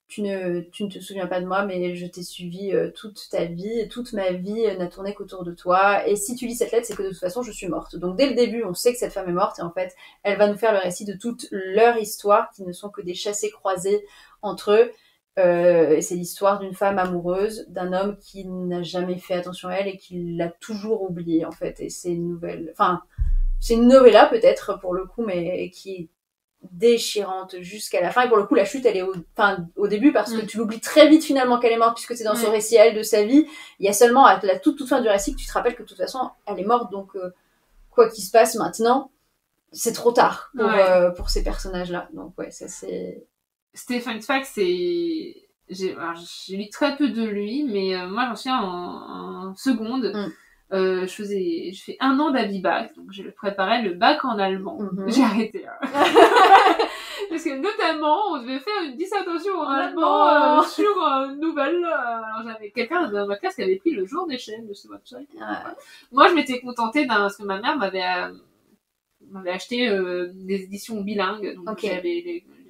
tu ne te souviens pas de moi, mais je t'ai suivi toute ta vie, toute ma vie n'a tourné qu'autour de toi. Et si tu lis cette lettre, c'est que de toute façon, je suis morte. Donc dès le début, on sait que cette femme est morte et en fait, elle va nous faire le récit de toute leur histoire, qui ne sont que des chassés-croisés entre eux. C'est l'histoire d'une femme amoureuse d'un homme qui n'a jamais fait attention à elle et qui l'a toujours oubliée en fait. Et c'est une nouvelle, c'est une novella peut-être pour le coup, mais qui est déchirante jusqu'à la fin. Et pour le coup, la chute, elle est au début parce que tu l'oublies très vite finalement qu'elle est morte puisque c'est dans son récit à elle de sa vie. Il y a seulement à la toute fin du récit que tu te rappelles que de toute façon elle est morte. Donc quoi qu'il se passe maintenant, c'est trop tard pour ces personnages-là. Donc ouais, ça c'est... Stefan Zweig, j'ai lu très peu de lui, mais moi j'en suis en seconde. Je fais 1 an d'Abibac, donc je préparais le bac en allemand. J'ai arrêté. Parce que notamment, on devait faire une dissertation en allemand sur une nouvelle. Alors j'avais quelqu'un dans ma classe qui avait pris Le Jour des chaînes de Stefan Zweig. Moi je m'étais contentée parce que ma mère m'avait acheté des éditions bilingues, donc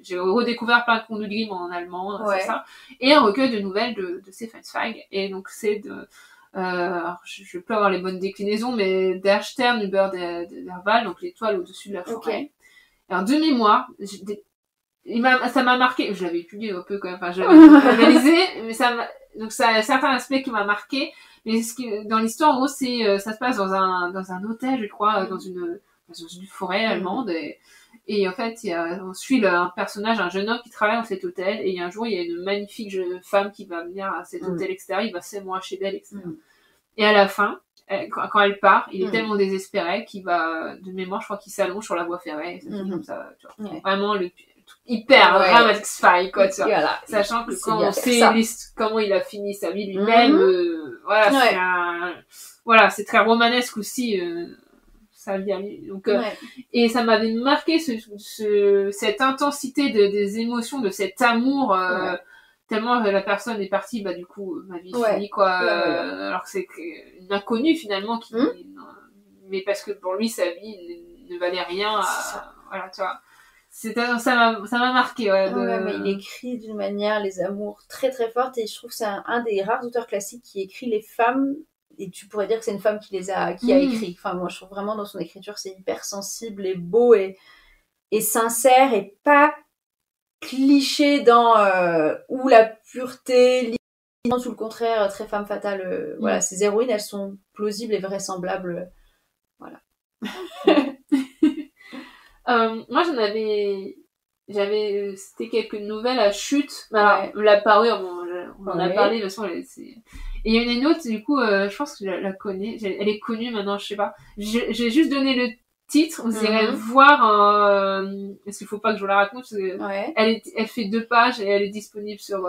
j'ai redécouvert plein de contes de Grimm en allemand, c'est ça, et un recueil de nouvelles de Stefan Zweig, et donc c'est de alors je peux avoir les bonnes déclinaisons, mais Der Stern über der Wald, donc l'étoile au-dessus de la forêt. Alors de mémoire, ça m'a marqué, je l'avais étudié un peu quand même, je l'avais analysé, mais donc ça a certains aspects qui m'ont marqué, mais dans l'histoire, en gros, ça se passe dans un hôtel, je crois, dans une forêt allemande, et en fait on suit un personnage, un jeune homme qui travaille dans cet hôtel, et un jour il y a une magnifique jeune femme qui va venir à cet hôtel extérieur, il va s'amouracher d'elle, etc. Et à la fin, quand elle part, il est tellement désespéré qu'il va, de mémoire, je crois qu'il s'allonge sur la voie ferrée, et ça finit comme ça, tu vois. Vraiment hyper dramatic spy, quoi, tu vois. Voilà. Sachant que quand on sait comment il a fini sa vie lui-même, c'est très romanesque aussi, sa vie. Donc, et ça m'avait marqué cette intensité des émotions, de cet amour, tellement la personne est partie, du coup, ma vie finie, quoi. Alors que c'est une inconnue, finalement, mais parce que pour lui, sa vie ne valait rien, voilà, tu vois. Ça m'a marqué, mais il écrit d'une manière les amours très très fortes, et je trouve que c'est un des rares auteurs classiques qui écrit les femmes, et tu pourrais dire que c'est une femme qui a écrit. Enfin, moi je trouve vraiment dans son écriture c'est hyper sensible et beau et sincère, et pas cliché dans ou la pureté, ou le contraire très femme fatale. Voilà, ces héroïnes elles sont plausibles et vraisemblables, voilà. Moi j'avais cité quelques nouvelles à Chute, la parure, on en a parlé, de toute façon et il y en a une autre, du coup je pense que je la connais, elle est connue maintenant, je sais pas, j'ai juste donné le titre, vous irez voir, parce qu'il faut pas que je vous la raconte, parce que elle fait 2 pages et elle est disponible sur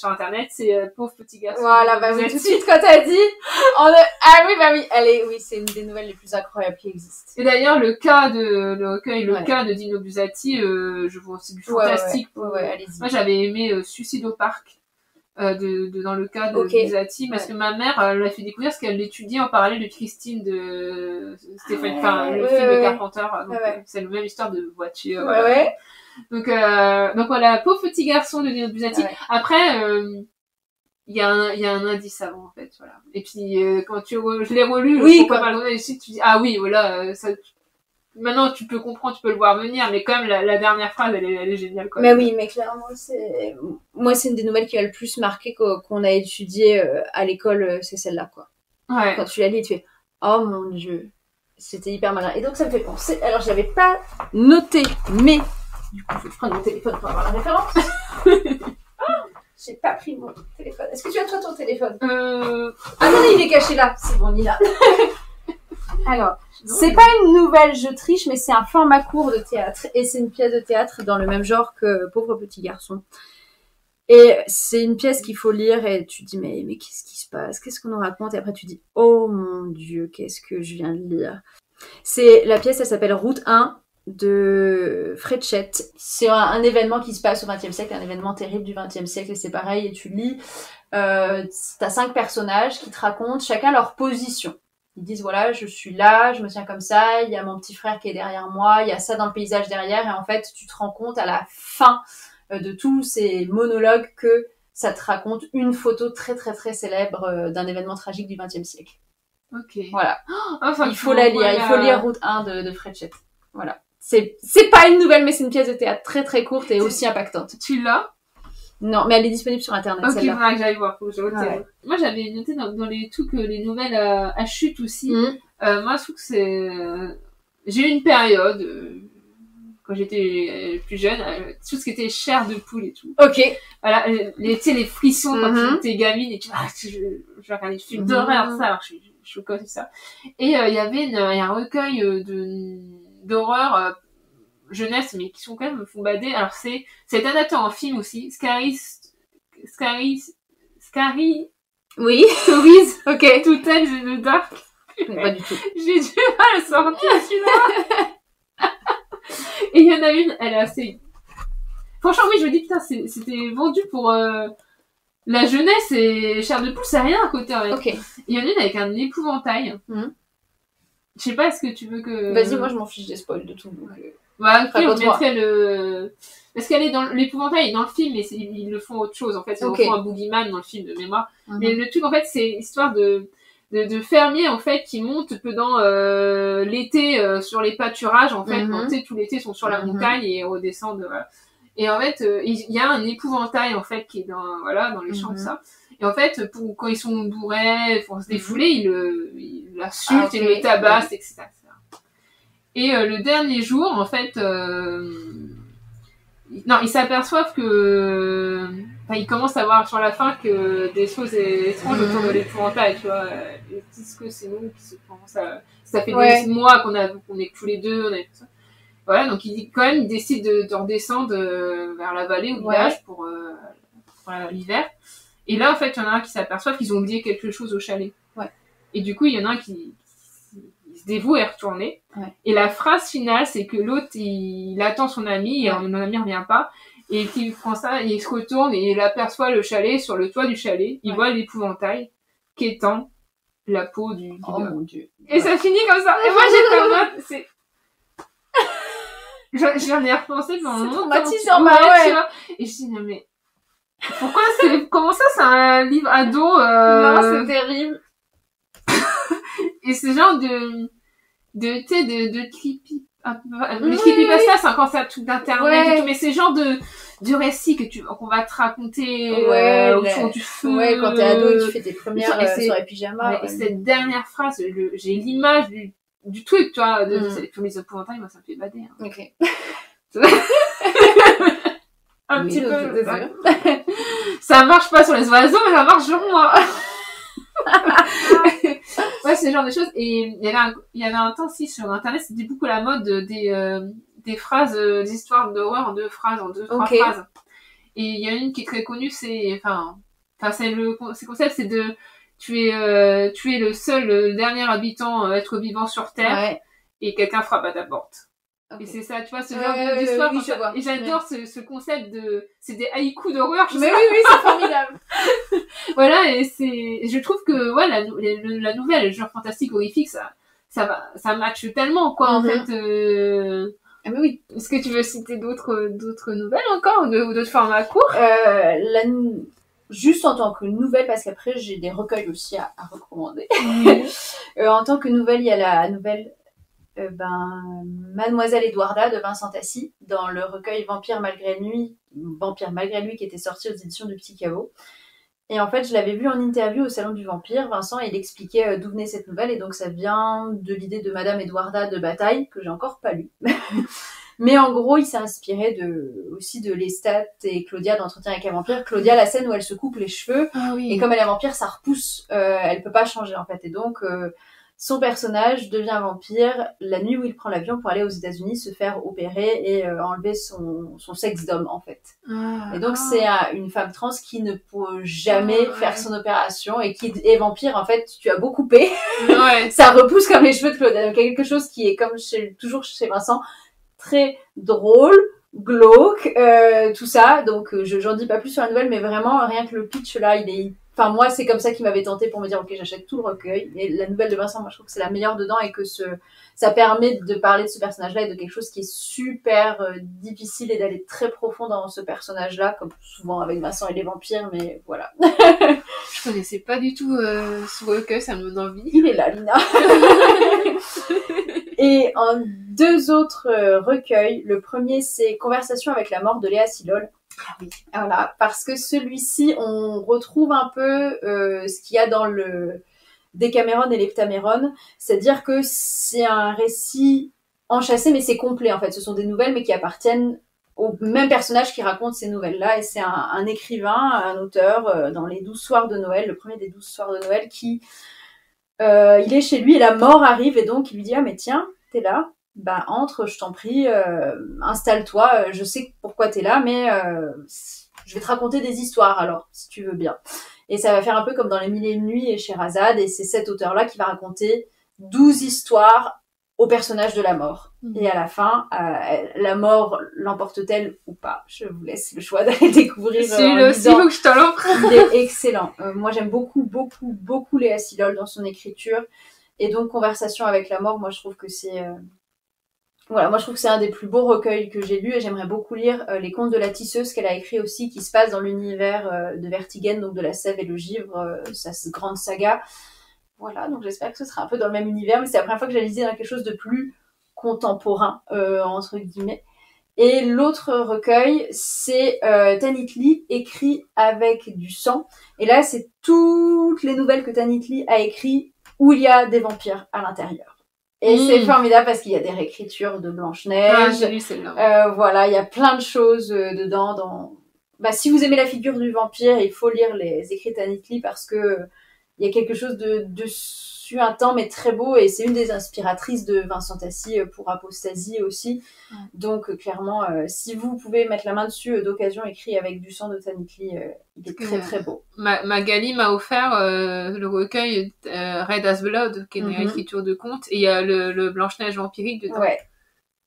internet, c'est Pauvre petit garçon. Voilà, tout de suite quand t'as dit, c'est une des nouvelles les plus incroyables qui existent. Et d'ailleurs, le cas de Dino Buzzati, je vois, c'est du fantastique. Allez-y. Moi, j'avais aimé Suicide au parc, dans le cas de Buzzati, parce que ma mère l'a fait découvrir, parce qu'elle l'étudiait en parallèle de Christine de Stéphane, le film de Carpenter, donc c'est la même histoire de voiture. Donc voilà, Pauvre petit garçon de Dino Buzzati. Après, il y a un indice avant, en fait, voilà. Et puis quand je l'ai relu, pas mal de tu dis voilà, ça. Maintenant, tu peux comprendre, tu peux le voir venir, mais quand même, la dernière phrase, elle est géniale, quoi. Mais oui, mais clairement, c'est une des nouvelles qui m'a le plus marqué qu'on a étudié à l'école, c'est celle-là, quoi. Ouais. Quand tu la lis, tu fais, oh mon Dieu, c'était hyper malin. Et donc, ça me fait penser, alors, je l'avais pas noté, mais, du coup, je prends mon téléphone pour avoir la référence. J'ai pas pris mon téléphone. Est-ce que tu as toi ton téléphone? Ah non, il est caché là. C'est bon, il est là. Alors, c'est pas une nouvelle, je triche, mais c'est un format court de théâtre. Et c'est une pièce de théâtre dans le même genre que Pauvre petit garçon. Et c'est une pièce qu'il faut lire et tu te dis mais qu'est-ce qui se passe? Qu'est-ce qu'on nous raconte? Et après tu dis oh mon Dieu, qu'est-ce que je viens de lire? La pièce, elle s'appelle Route 1 de Fréchette. C'est un événement qui se passe au XXe siècle, un événement terrible du XXe siècle et c'est pareil. Et tu lis, t'as 5 personnages qui te racontent chacun leur position. Ils disent voilà, je suis là, je me tiens comme ça, il y a mon petit frère qui est derrière moi, il y a ça dans le paysage derrière. Et en fait, tu te rends compte à la fin de tous ces monologues que ça te raconte une photo très très très célèbre d'un événement tragique du XXe siècle. Ok. Voilà. Enfin, il faut la lire, il faut lire Route 1 de Fréchette. Voilà. C'est pas une nouvelle, mais c'est une pièce de théâtre très très courte et aussi impactante. Tu l'as? Non, mais elle est disponible sur internet, ok, celle-là. faudra que j'aille voir, faut que je retienne. Moi, j'avais noté dans les trucs, les nouvelles à chute aussi. Moi, je trouve que c'est... j'ai eu une période, quand j'étais plus jeune, tout ce qui était chair de poule et tout. Ok. Voilà, tu sais, les frissons quand tu étais gamine et tu je regarde les films d'horreur, ça, alors je suis comme ça. Et il y avait un recueil d'horreur jeunesse, mais qui sont quand même font bader. Alors c'est adapté en film aussi. Scary Oui. Stories. Ok. To Tell in the Dark. Pas du tout. J'ai du mal à sortir celui-là. Et il y en a une, elle est assez... Franchement, oui, je me dis, putain, c'était vendu pour la jeunesse et chair de poule, c'est rien à côté. Avec. Ok. Il y en a une avec un épouvantail. Je sais pas, est-ce que tu veux que... Vas-y, moi je m'en fiche des spoils de tout. Donc... Bah, ok, on mettrait le... Parce qu'elle est dans l'épouvantail, dans le film, mais ils le font autre chose, en fait. Ils font un boogeyman dans le film de mémoire. Mais le truc, en fait, c'est histoire de fermiers, en fait, qui montent pendant l'été sur les pâturages, en fait. Donc, tu sais, tout l'été, sont sur la montagne et redescendent, voilà. Et en fait, il y a un épouvantail, en fait, qui est dans les champs, ça. Et en fait, quand ils sont bourrés, pour se défouler, ils l'insultent et le tabassent, etc. Et le dernier jour, en fait, ils s'aperçoivent que... Enfin, ils commencent à voir sur la fin que des choses étranges autour de l'épouvantail, tu vois. Ils disent que c'est nous qui se commencent à... Ça fait des mois qu'on est tous les deux, on est tout ça. Voilà, donc ils décident de redescendre vers la vallée ou le village pour l'hiver. Et là, en fait, il y en a un qui s'aperçoit qu'ils ont oublié quelque chose au chalet. Ouais. Et du coup, il y en a un qui se dévoue à y retourner. Ouais. Et la phrase finale, c'est que l'autre, il attend son ami, et mon ami revient pas. Et qu'il prend ça, et il se retourne, et il aperçoit le chalet, sur le toit du chalet. Il voit l'épouvantail, qu'étend la peau du gars. Oh mon Dieu. Et ça finit comme ça. Et moi, j'étais en mode, c'est... J'en ai repensé pendant longtemps. C'est traumatisant, tu vois. Et je dis, non mais... Pourquoi comment ça, c'est un livre ado Non, c'est terrible. Et ce genre de creepy... Les creepypasta, c'est encore ça, tout d'internet et tout, mais c'est genre de récit qu'on va te raconter au fond du feu. Ouais, quand t'es ado et que tu fais tes premières soirées pyjama. Et cette dernière phrase, j'ai l'image du truc, tu vois, pour les épouvantails, moi ça me fait bader. Hein. Ok. Un petit peu. Ça marche pas sur les oiseaux, mais ça marche sur moi. Ouais, c'est ce genre de choses. Et il y avait un temps, si, sur internet, c'était beaucoup la mode des phrases, des histoires d'horreur en 2 phrases, en 2-3 phrases. Et il y a une qui est très connue, c'est le concept, c'est de tuer le seul dernier habitant être vivant sur Terre, et quelqu'un frappe à ta porte. Okay. Et c'est ça, tu vois, ce genre d'histoire. Oui, et j'adore ce concept c'est des haïkus d'horreur. Mais oui, c'est formidable. Voilà, et je trouve que, la nouvelle, le genre fantastique, horrifique, ça matche tellement, quoi, en fait, Ah, mais oui. Est-ce que tu veux citer d'autres nouvelles encore, ou d'autres formats courts? Juste en tant que nouvelle, parce qu'après, j'ai des recueils aussi à recommander. En tant que nouvelle, il y a la nouvelle, Mademoiselle Edwarda de Vincent Tassi, dans le recueil Vampire malgré lui qui était sorti aux éditions du Petit Caveau. Et en fait, je l'avais vu en interview au Salon du Vampire, Vincent, il expliquait d'où venait cette nouvelle, et donc ça vient de l'idée de Madame Edwarda de Bataille, que j'ai encore pas lu. Mais en gros, il s'est inspiré aussi de Lestat et Claudia d'Entretien avec un vampire. Claudia, la scène où elle se coupe les cheveux, et comme elle est vampire, ça repousse, elle peut pas changer en fait. Et donc, son personnage devient vampire la nuit où il prend l'avion pour aller aux États-Unis se faire opérer et enlever son sexe d'homme en fait. Et donc c'est une femme trans qui ne peut jamais faire son opération et qui est vampire en fait. Tu as beau couper, ça repousse comme les cheveux de Claude. Donc quelque chose qui est comme toujours chez Vincent, très drôle, glauque, tout ça. Donc j'en dis pas plus sur la nouvelle, mais vraiment rien que le pitch là, il est... Enfin, moi, c'est comme ça qui m'avait tenté pour me dire, ok, j'achète tout le recueil. Et la nouvelle de Vincent, moi, je trouve que c'est la meilleure dedans et que ça permet de parler de ce personnage-là et de quelque chose qui est super difficile et d'aller très profond dans ce personnage-là, comme souvent avec Vincent et les vampires, mais voilà. Je connaissais pas du tout ce recueil, ça me donne envie. Il est là, Lina. Et en 2 autres recueils, le premier, c'est Conversation avec la mort de Léa Silol. Ah oui. Voilà, parce que celui-ci, on retrouve un peu ce qu'il y a dans le Décaméron et l'Heptaméron, c'est-à-dire que c'est un récit enchâssé, mais c'est complet en fait. Ce sont des nouvelles, mais qui appartiennent au même personnage qui raconte ces nouvelles-là, et c'est un écrivain, un auteur, dans les 12 soirs de Noël, le premier des 12 soirs de Noël, qui il est chez lui et la mort arrive, et donc il lui dit « Ah mais tiens, t'es là ?» Bah entre, je t'en prie, installe-toi, je sais pourquoi t'es là, mais je vais te raconter des histoires alors, si tu veux bien. Et ça va faire un peu comme dans Les Mille et Une Nuits et Sherazade, et c'est cet auteur-là qui va raconter 12 histoires au personnage de la mort. Et à la fin, la mort l'emporte-t-elle ou pas? Je vous laisse le choix d'aller découvrir. Celui-là aussi, faut que je t'en l'emprunte. Il est excellent. Moi j'aime beaucoup Léa Silol dans son écriture, et donc Conversation avec la mort, moi je trouve que c'est... Voilà, moi je trouve que c'est un des plus beaux recueils que j'ai lus, et j'aimerais beaucoup lire Les Contes de la Tisseuse qu'elle a écrit aussi, qui se passe dans l'univers de Vertigen, donc de la Sève et le Givre, sa grande saga. Voilà, donc j'espère que ce sera un peu dans le même univers, mais c'est la première fois que j'ai lisé dans quelque chose de plus contemporain, entre guillemets. Et l'autre recueil, c'est Tanit Lee, écrit avec du sang. Et là, c'est toutes les nouvelles que Tanit Lee a écrites où il y a des vampires à l'intérieur. Et c'est formidable parce qu'il y a des réécritures de Blanche-Neige. Ah, j'ai lu celle-là. Voilà, il y a plein de choses dedans. Bah, si vous aimez la figure du vampire, il faut lire les écrits d'Anit Lee parce que il y a quelque chose de suintant mais très beau, et c'est une des inspiratrices de Vincent Tassi pour Apostasie aussi. Donc clairement, si vous pouvez mettre la main dessus d'occasion, écrit avec du sang de Tanit Lee, il est très très beau. Magali m'a offert le recueil Red as Blood, qui est une écriture de contes, et il y a le Blanche-Neige vampirique dedans. Ouais.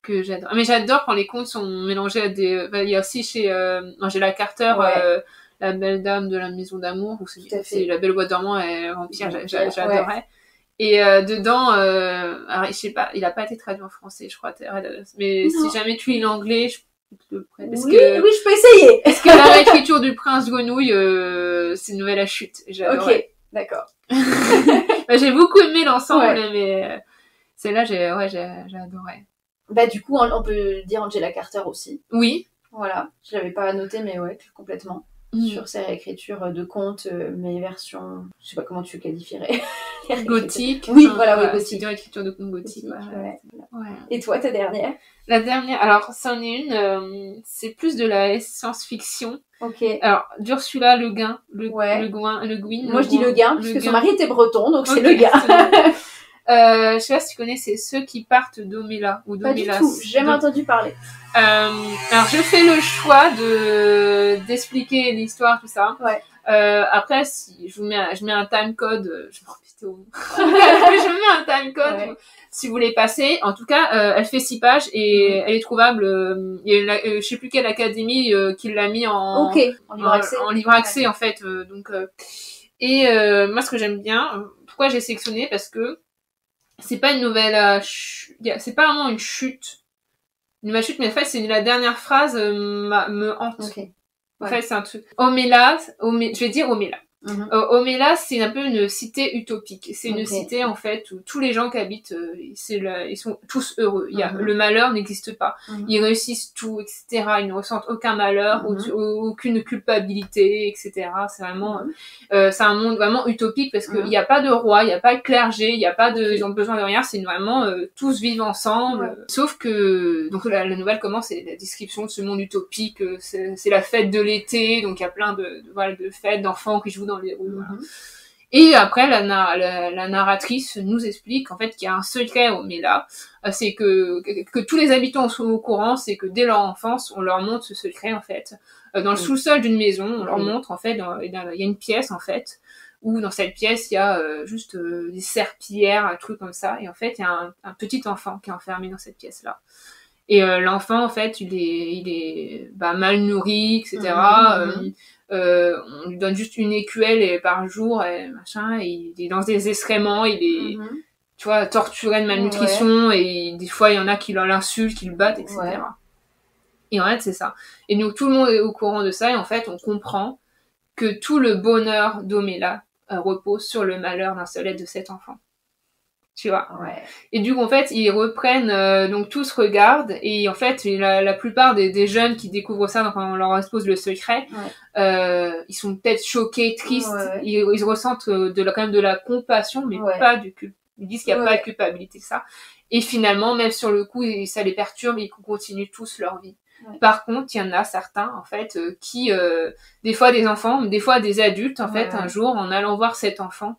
Que j'adore. Mais j'adore quand les contes sont mélangés à des... il y a aussi chez Angela Carter, La Belle Dame de la Maison d'Amour, ou c'est La Belle Bois dormant et Vampire, j'adorais. Ouais. Et dedans, alors, je sais pas, il a pas été traduit en français, je crois, mais si jamais tu lis l'anglais, je peux te le prêter. Oui, je peux essayer. Parce que la réécriture du Prince Grenouille, c'est une nouvelle à chute. J'adorais. Ok, d'accord. J'ai beaucoup aimé l'ensemble, mais celle-là, j'ai adoré. Bah du coup, on peut dire Angela Carter aussi. Oui. Voilà, je l'avais pas noté, mais ouais, complètement. Sur ses réécritures de contes, mais version... Je sais pas comment tu qualifierais. Gothique. Oui, voilà, oui, gothique. C'est une réécriture de contes gothique. Ouais. Et toi, ta dernière? La dernière, alors, c'en est une, c'est plus de la science-fiction. Ok. Alors, d'Ursula Le Guin. Le Guin. Moi, je dis Le Guin, puisque son mari était breton, donc c'est Le Guin. Je sais pas si tu connais, c'est Ceux qui partent d'Omela ou d'Omélas. Pas du tout, j'ai jamais entendu parler. Alors je fais le choix d'expliquer l'histoire, tout ça. Ouais. Après, si je mets un timecode, je m'en putain au je mets un timecode si vous voulez passer. En tout cas, elle fait 6 pages et elle est trouvable. Il y a je sais plus quelle académie qui l'a mis en livre accès en fait. Donc moi ce que j'aime bien, pourquoi j'ai sélectionné, parce que c'est pas une nouvelle c'est pas vraiment une chute, mais en fait c'est la dernière phrase me hante. En fait c'est un truc je vais dire Omela. Omela, c'est un peu une cité utopique. C'est une cité en fait où tous les gens qui habitent, ils sont tous heureux. Le malheur n'existe pas. Ils réussissent tout, etc. Ils ne ressentent aucun malheur, aucune culpabilité, etc. C'est vraiment, c'est un monde vraiment utopique parce qu'il n'y a pas de roi, il n'y a pas de clergé, il n'y a pas de, ils ont besoin de rien. C'est vraiment tous vivent ensemble. Sauf que donc la nouvelle commence, c'est la description de ce monde utopique. C'est la fête de l'été, donc il y a plein de fêtes d'enfants qui jouent dans les rues. Et après, la narratrice nous explique en fait qu'il y a un secret au Mela, c'est que tous les habitants sont au courant, c'est que dès leur enfance, on leur montre ce secret en fait. Dans le sous-sol d'une maison, on leur montre en fait, il y a une pièce en fait, où dans cette pièce, il y a juste des serpillères, un truc comme ça, et en fait, il y a un petit enfant qui est enfermé dans cette pièce-là. Et l'enfant, en fait, il est mal nourri, etc. On lui donne juste une écuelle par jour, et machin, et il est dans des excréments, il est, tu vois, torturé de malnutrition, et des fois, il y en a qui l'insultent, qui le battent, etc. Ouais. Et en fait, c'est ça. Et donc, tout le monde est au courant de ça, et en fait, on comprend que tout le bonheur d'Omela repose sur le malheur d'un seul être de cet enfant. Tu vois. Ouais. Et du coup, en fait, ils reprennent, donc tous regardent, et en fait, la plupart des jeunes qui découvrent ça, quand on leur expose le secret, ils sont peut-être choqués, tristes, ils ressentent quand même de la compassion, mais pas du culpabilité. Ils disent qu'il n'y a pas de culpabilité, ça. Et finalement, même sur le coup, ça les perturbe, ils continuent tous leur vie. Ouais. Par contre, il y en a certains, en fait, qui, des fois des enfants, des fois des adultes, en fait, un jour, en allant voir cet enfant,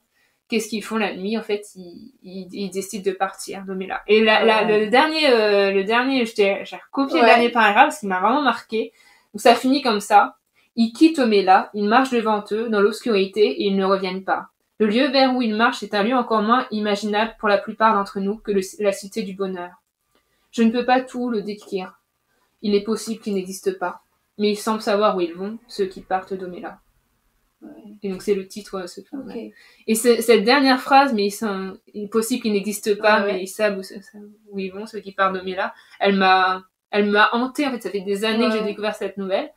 qu'est-ce qu'ils font la nuit? En fait, ils décident de partir d'Omela. Et le dernier, j'ai recopié le dernier paragraphe parce qu'il m'a vraiment marqué. Donc ça finit comme ça. Ils quittent Omela, ils marchent devant eux dans l'obscurité et ils ne reviennent pas. Le lieu vers où ils marchent est un lieu encore moins imaginable pour la plupart d'entre nous que la cité du bonheur. Je ne peux pas tout le décrire. Il est possible qu'ils n'existent pas. Mais ils semblent savoir où ils vont, ceux qui partent d'Omela. Et donc c'est le titre ce film. Okay. Et cette dernière phrase, mais il est possible qu'ils n'existent pas, mais ils savent où ils vont, ceux qui partent d'Omela, elle m'a hantée, en fait. Ça fait des années que j'ai découvert cette nouvelle.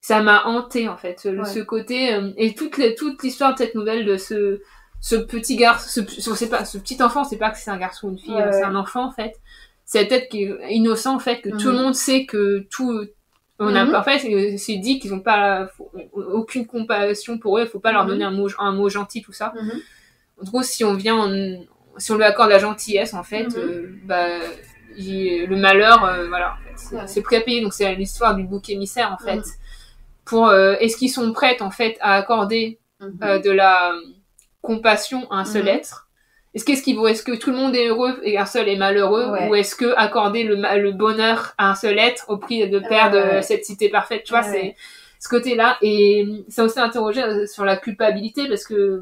Ça m'a hantée, en fait, ce côté, et toute l'histoire de cette nouvelle, de ce petit garçon, ce petit enfant, c'est pas que c'est un garçon ou une fille, c'est un enfant, en fait. C'est peut-être qui est innocent, en fait, que tout le monde sait que en fait, c'est dit qu'ils n'ont pas aucune compassion pour eux, il faut pas leur donner un mot gentil, tout ça. En gros, si on lui accorde la gentillesse, en fait, le malheur, voilà, en fait, c'est prépayé. Donc c'est l'histoire du bouc émissaire, en fait. Pour est-ce qu'ils sont prêts, en fait, à accorder de la compassion à un seul être? Est-ce que tout le monde est heureux et un seul est malheureux, ou est-ce que accorder le bonheur à un seul être au prix de perdre cette cité parfaite, tu vois, c'est ce côté-là. Et ça aussi interrogé sur la culpabilité, parce que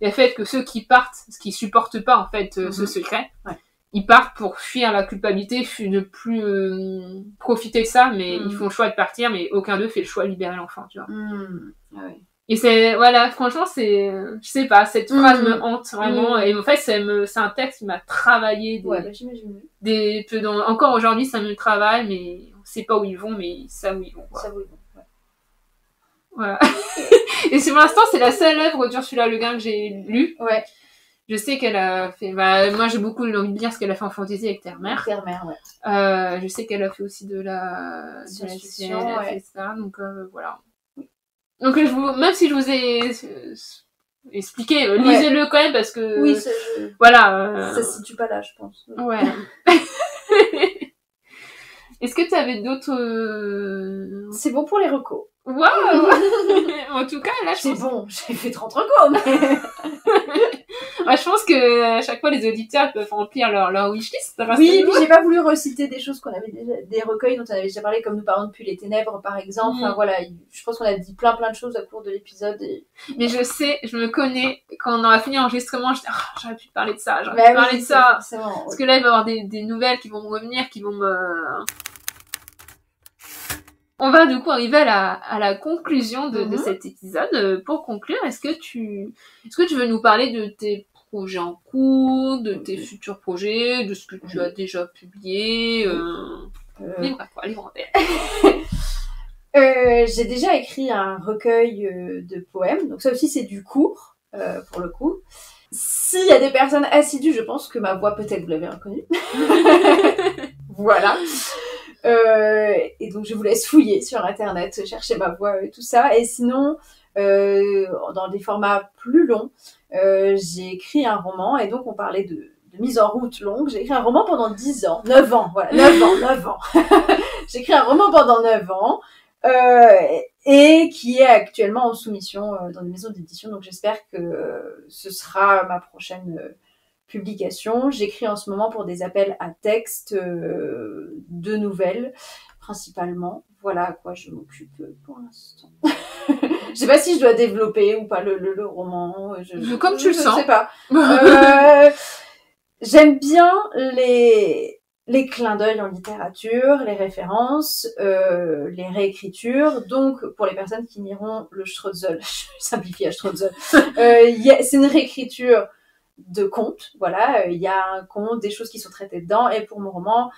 il y a le fait que ceux qui partent, ce qui supportent pas, en fait, ce secret, ils partent pour fuir la culpabilité, ne plus profiter de ça, mais ils font le choix de partir, mais aucun d'eux fait le choix de libérer l'enfant, tu vois. Et c'est, voilà, franchement, je sais pas, cette phrase me hante vraiment, et en fait, c'est un texte qui m'a travaillé j'imagine. Encore aujourd'hui, ça me travaille, mais on sait pas où ils vont, mais ils savent où ils vont, quoi. Voilà. Et pour l'instant, c'est la seule œuvre d'Ursula Le Guin que j'ai lue. Ouais. Je sais qu'elle a fait, moi, j'ai beaucoup envie de dire ce qu'elle a fait en fantasy avec Terre-Mère. Je sais qu'elle a fait aussi de la science-fiction, elle a fait ça, donc, voilà. Donc même si je vous ai expliqué, lisez-le quand même, parce que voilà, ça se situe pas là, je pense. Ouais. Est-ce que tu avais d'autres C'est bon pour les recos. Waouh. En tout cas, là, c'est bon, j'ai fait 30 recos, mais moi, je pense que à chaque fois les auditeurs peuvent remplir leur wishlist. Oui, puis j'ai pas voulu reciter des choses qu'on avait déjà, des recueils dont on avait déjà parlé, comme nous parlons depuis les ténèbres, par exemple. Enfin voilà, je pense qu'on a dit plein de choses au cours de l'épisode. Mais je me connais, quand on aura fini l'enregistrement, je dis j'aurais pu parler de ça, parler de ça. Parce que là, il va y avoir des nouvelles qui vont me revenir, qui vont me... On va du coup arriver à la conclusion de cet épisode. Pour conclure, est-ce que tu veux nous parler de tes projets en cours, de tes futurs projets, de ce que tu as déjà publié Livre en tête. J'ai déjà écrit un recueil de poèmes, donc ça aussi c'est du court, pour le coup. S'il y a des personnes assidues, je pense que ma voix, peut-être vous l'avez reconnue. Voilà. Et donc je vous laisse fouiller sur internet, chercher ma voix et tout ça. Et sinon, dans des formats plus longs, j'ai écrit un roman, et donc on parlait de mise en route longue. J'ai écrit un roman pendant 9 ans. J'ai écrit un roman pendant 9 ans. et qui est actuellement en soumission dans des maisons d'édition. Donc j'espère que ce sera ma prochaine publication. J'écris en ce moment pour des appels à texte de nouvelles, principalement. Voilà à quoi je m'occupe pour l'instant. Je sais pas si je dois développer ou pas le roman. Comme tu le sens. Je sais pas. J'aime bien les clins d'œil en littérature, les références, les réécritures. Donc, pour les personnes qui liront le Strutzel, je simplifie à Strutzel, c'est une réécriture de contes. Voilà, il y a un conte, des choses qui sont traitées dedans. Et pour mon roman,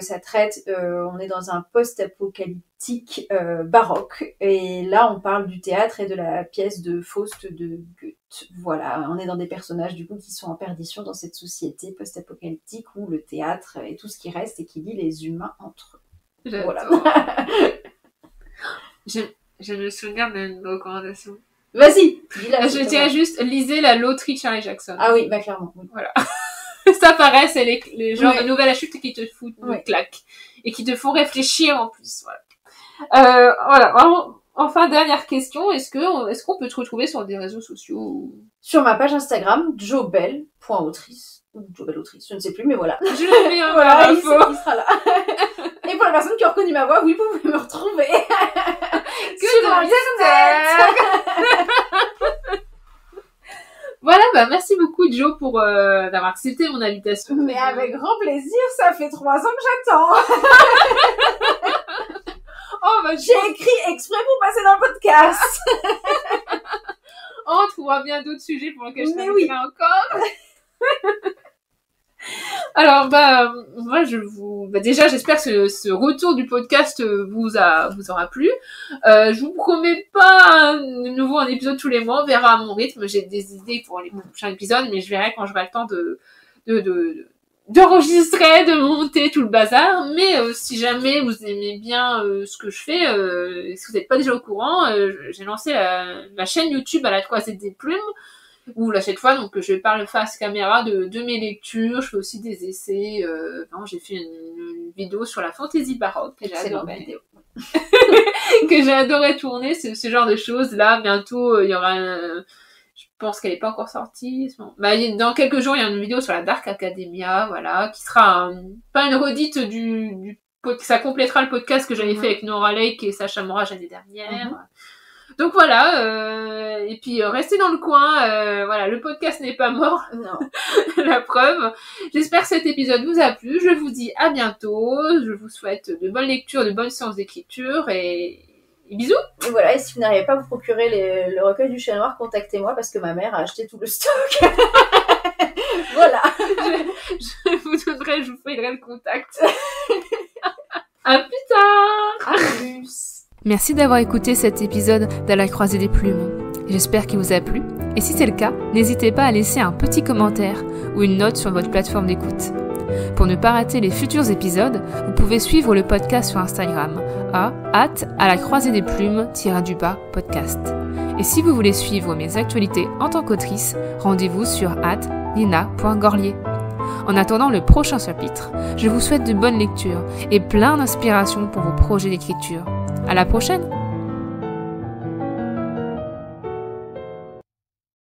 ça traite, on est dans un post-apocalyptique baroque. Et là, on parle du théâtre et de la pièce de Faust de Goethe. Voilà, on est dans des personnages du coup qui sont en perdition dans cette société post-apocalyptique où le théâtre est tout ce qui reste et qui lie les humains entre eux. J'adore. Voilà. Je me souviens d'une recommandation. Vas-y, dis-la. Je tiens juste, lisez la loterie de Charlie Jackson. Ah oui, bah clairement. Oui. Voilà. Ça paraît, c'est les genres de nouvelles à chute qui te foutent une claque. Et qui te font réfléchir en plus. Voilà. Voilà. Enfin, dernière question. Est-ce qu'on peut te retrouver sur des réseaux sociaux? Sur ma page Instagram, jobel.autrice. Ou jobelautrice, je ne sais plus, mais voilà. Je le mets voilà, il sera là. Et pour les personnes qui ont reconnu ma voix, oui, vous pouvez me retrouver. Sur Internet. Voilà, bah merci beaucoup Jo pour d'avoir accepté mon invitation. Mais avec grand plaisir, ça fait 3 ans que j'attends. Oh, bah, j'ai écrit exprès pour passer dans le podcast. Oh, on trouvera bien d'autres sujets pour lesquels je t'inviterai encore. Alors, moi, déjà, j'espère que ce retour du podcast vous aura plu. Je vous promets pas de nouveau un épisode tous les mois, on verra à mon rythme. J'ai des idées pour les prochains épisodes, mais je verrai quand j'aurai le temps d'enregistrer, de monter tout le bazar. Mais si jamais vous aimez bien ce que je fais, si vous n'êtes pas déjà au courant, j'ai lancé ma chaîne YouTube à la Croisée des Plumes, où là cette fois donc je parle face caméra de mes lectures. Je fais aussi des essais. J'ai fait une vidéo sur la fantaisie baroque que j'ai adoré. Que j'ai adoré tourner, ce genre de choses. Là bientôt il y aura je pense qu'elle est pas encore sortie. Dans quelques jours il y a une vidéo sur la Dark Academia, voilà, qui sera pas une redite ça complétera le podcast que j'avais fait avec Nora Lake et Sacha Mora l'année dernière. Donc voilà, et puis restez dans le coin, voilà, le podcast n'est pas mort, non. La preuve. J'espère que cet épisode vous a plu, je vous dis à bientôt, je vous souhaite de bonnes lectures, de bonnes séances d'écriture et bisous. Et voilà, et si vous n'arrivez pas à vous procurer le recueil du Chat Noir, contactez-moi parce que ma mère a acheté tout le stock. Voilà. Je vous ferai le contact. À plus tard. À plus. Merci d'avoir écouté cet épisode d'À la Croisée des Plumes. J'espère qu'il vous a plu. Et si c'est le cas, n'hésitez pas à laisser un petit commentaire ou une note sur votre plateforme d'écoute. Pour ne pas rater les futurs épisodes, vous pouvez suivre le podcast sur Instagram à la croisée des plumes _podcast. Et si vous voulez suivre mes actualités en tant qu'autrice, rendez-vous sur @nina.gorlier. En attendant le prochain chapitre, je vous souhaite de bonnes lectures et plein d'inspiration pour vos projets d'écriture. À la prochaine!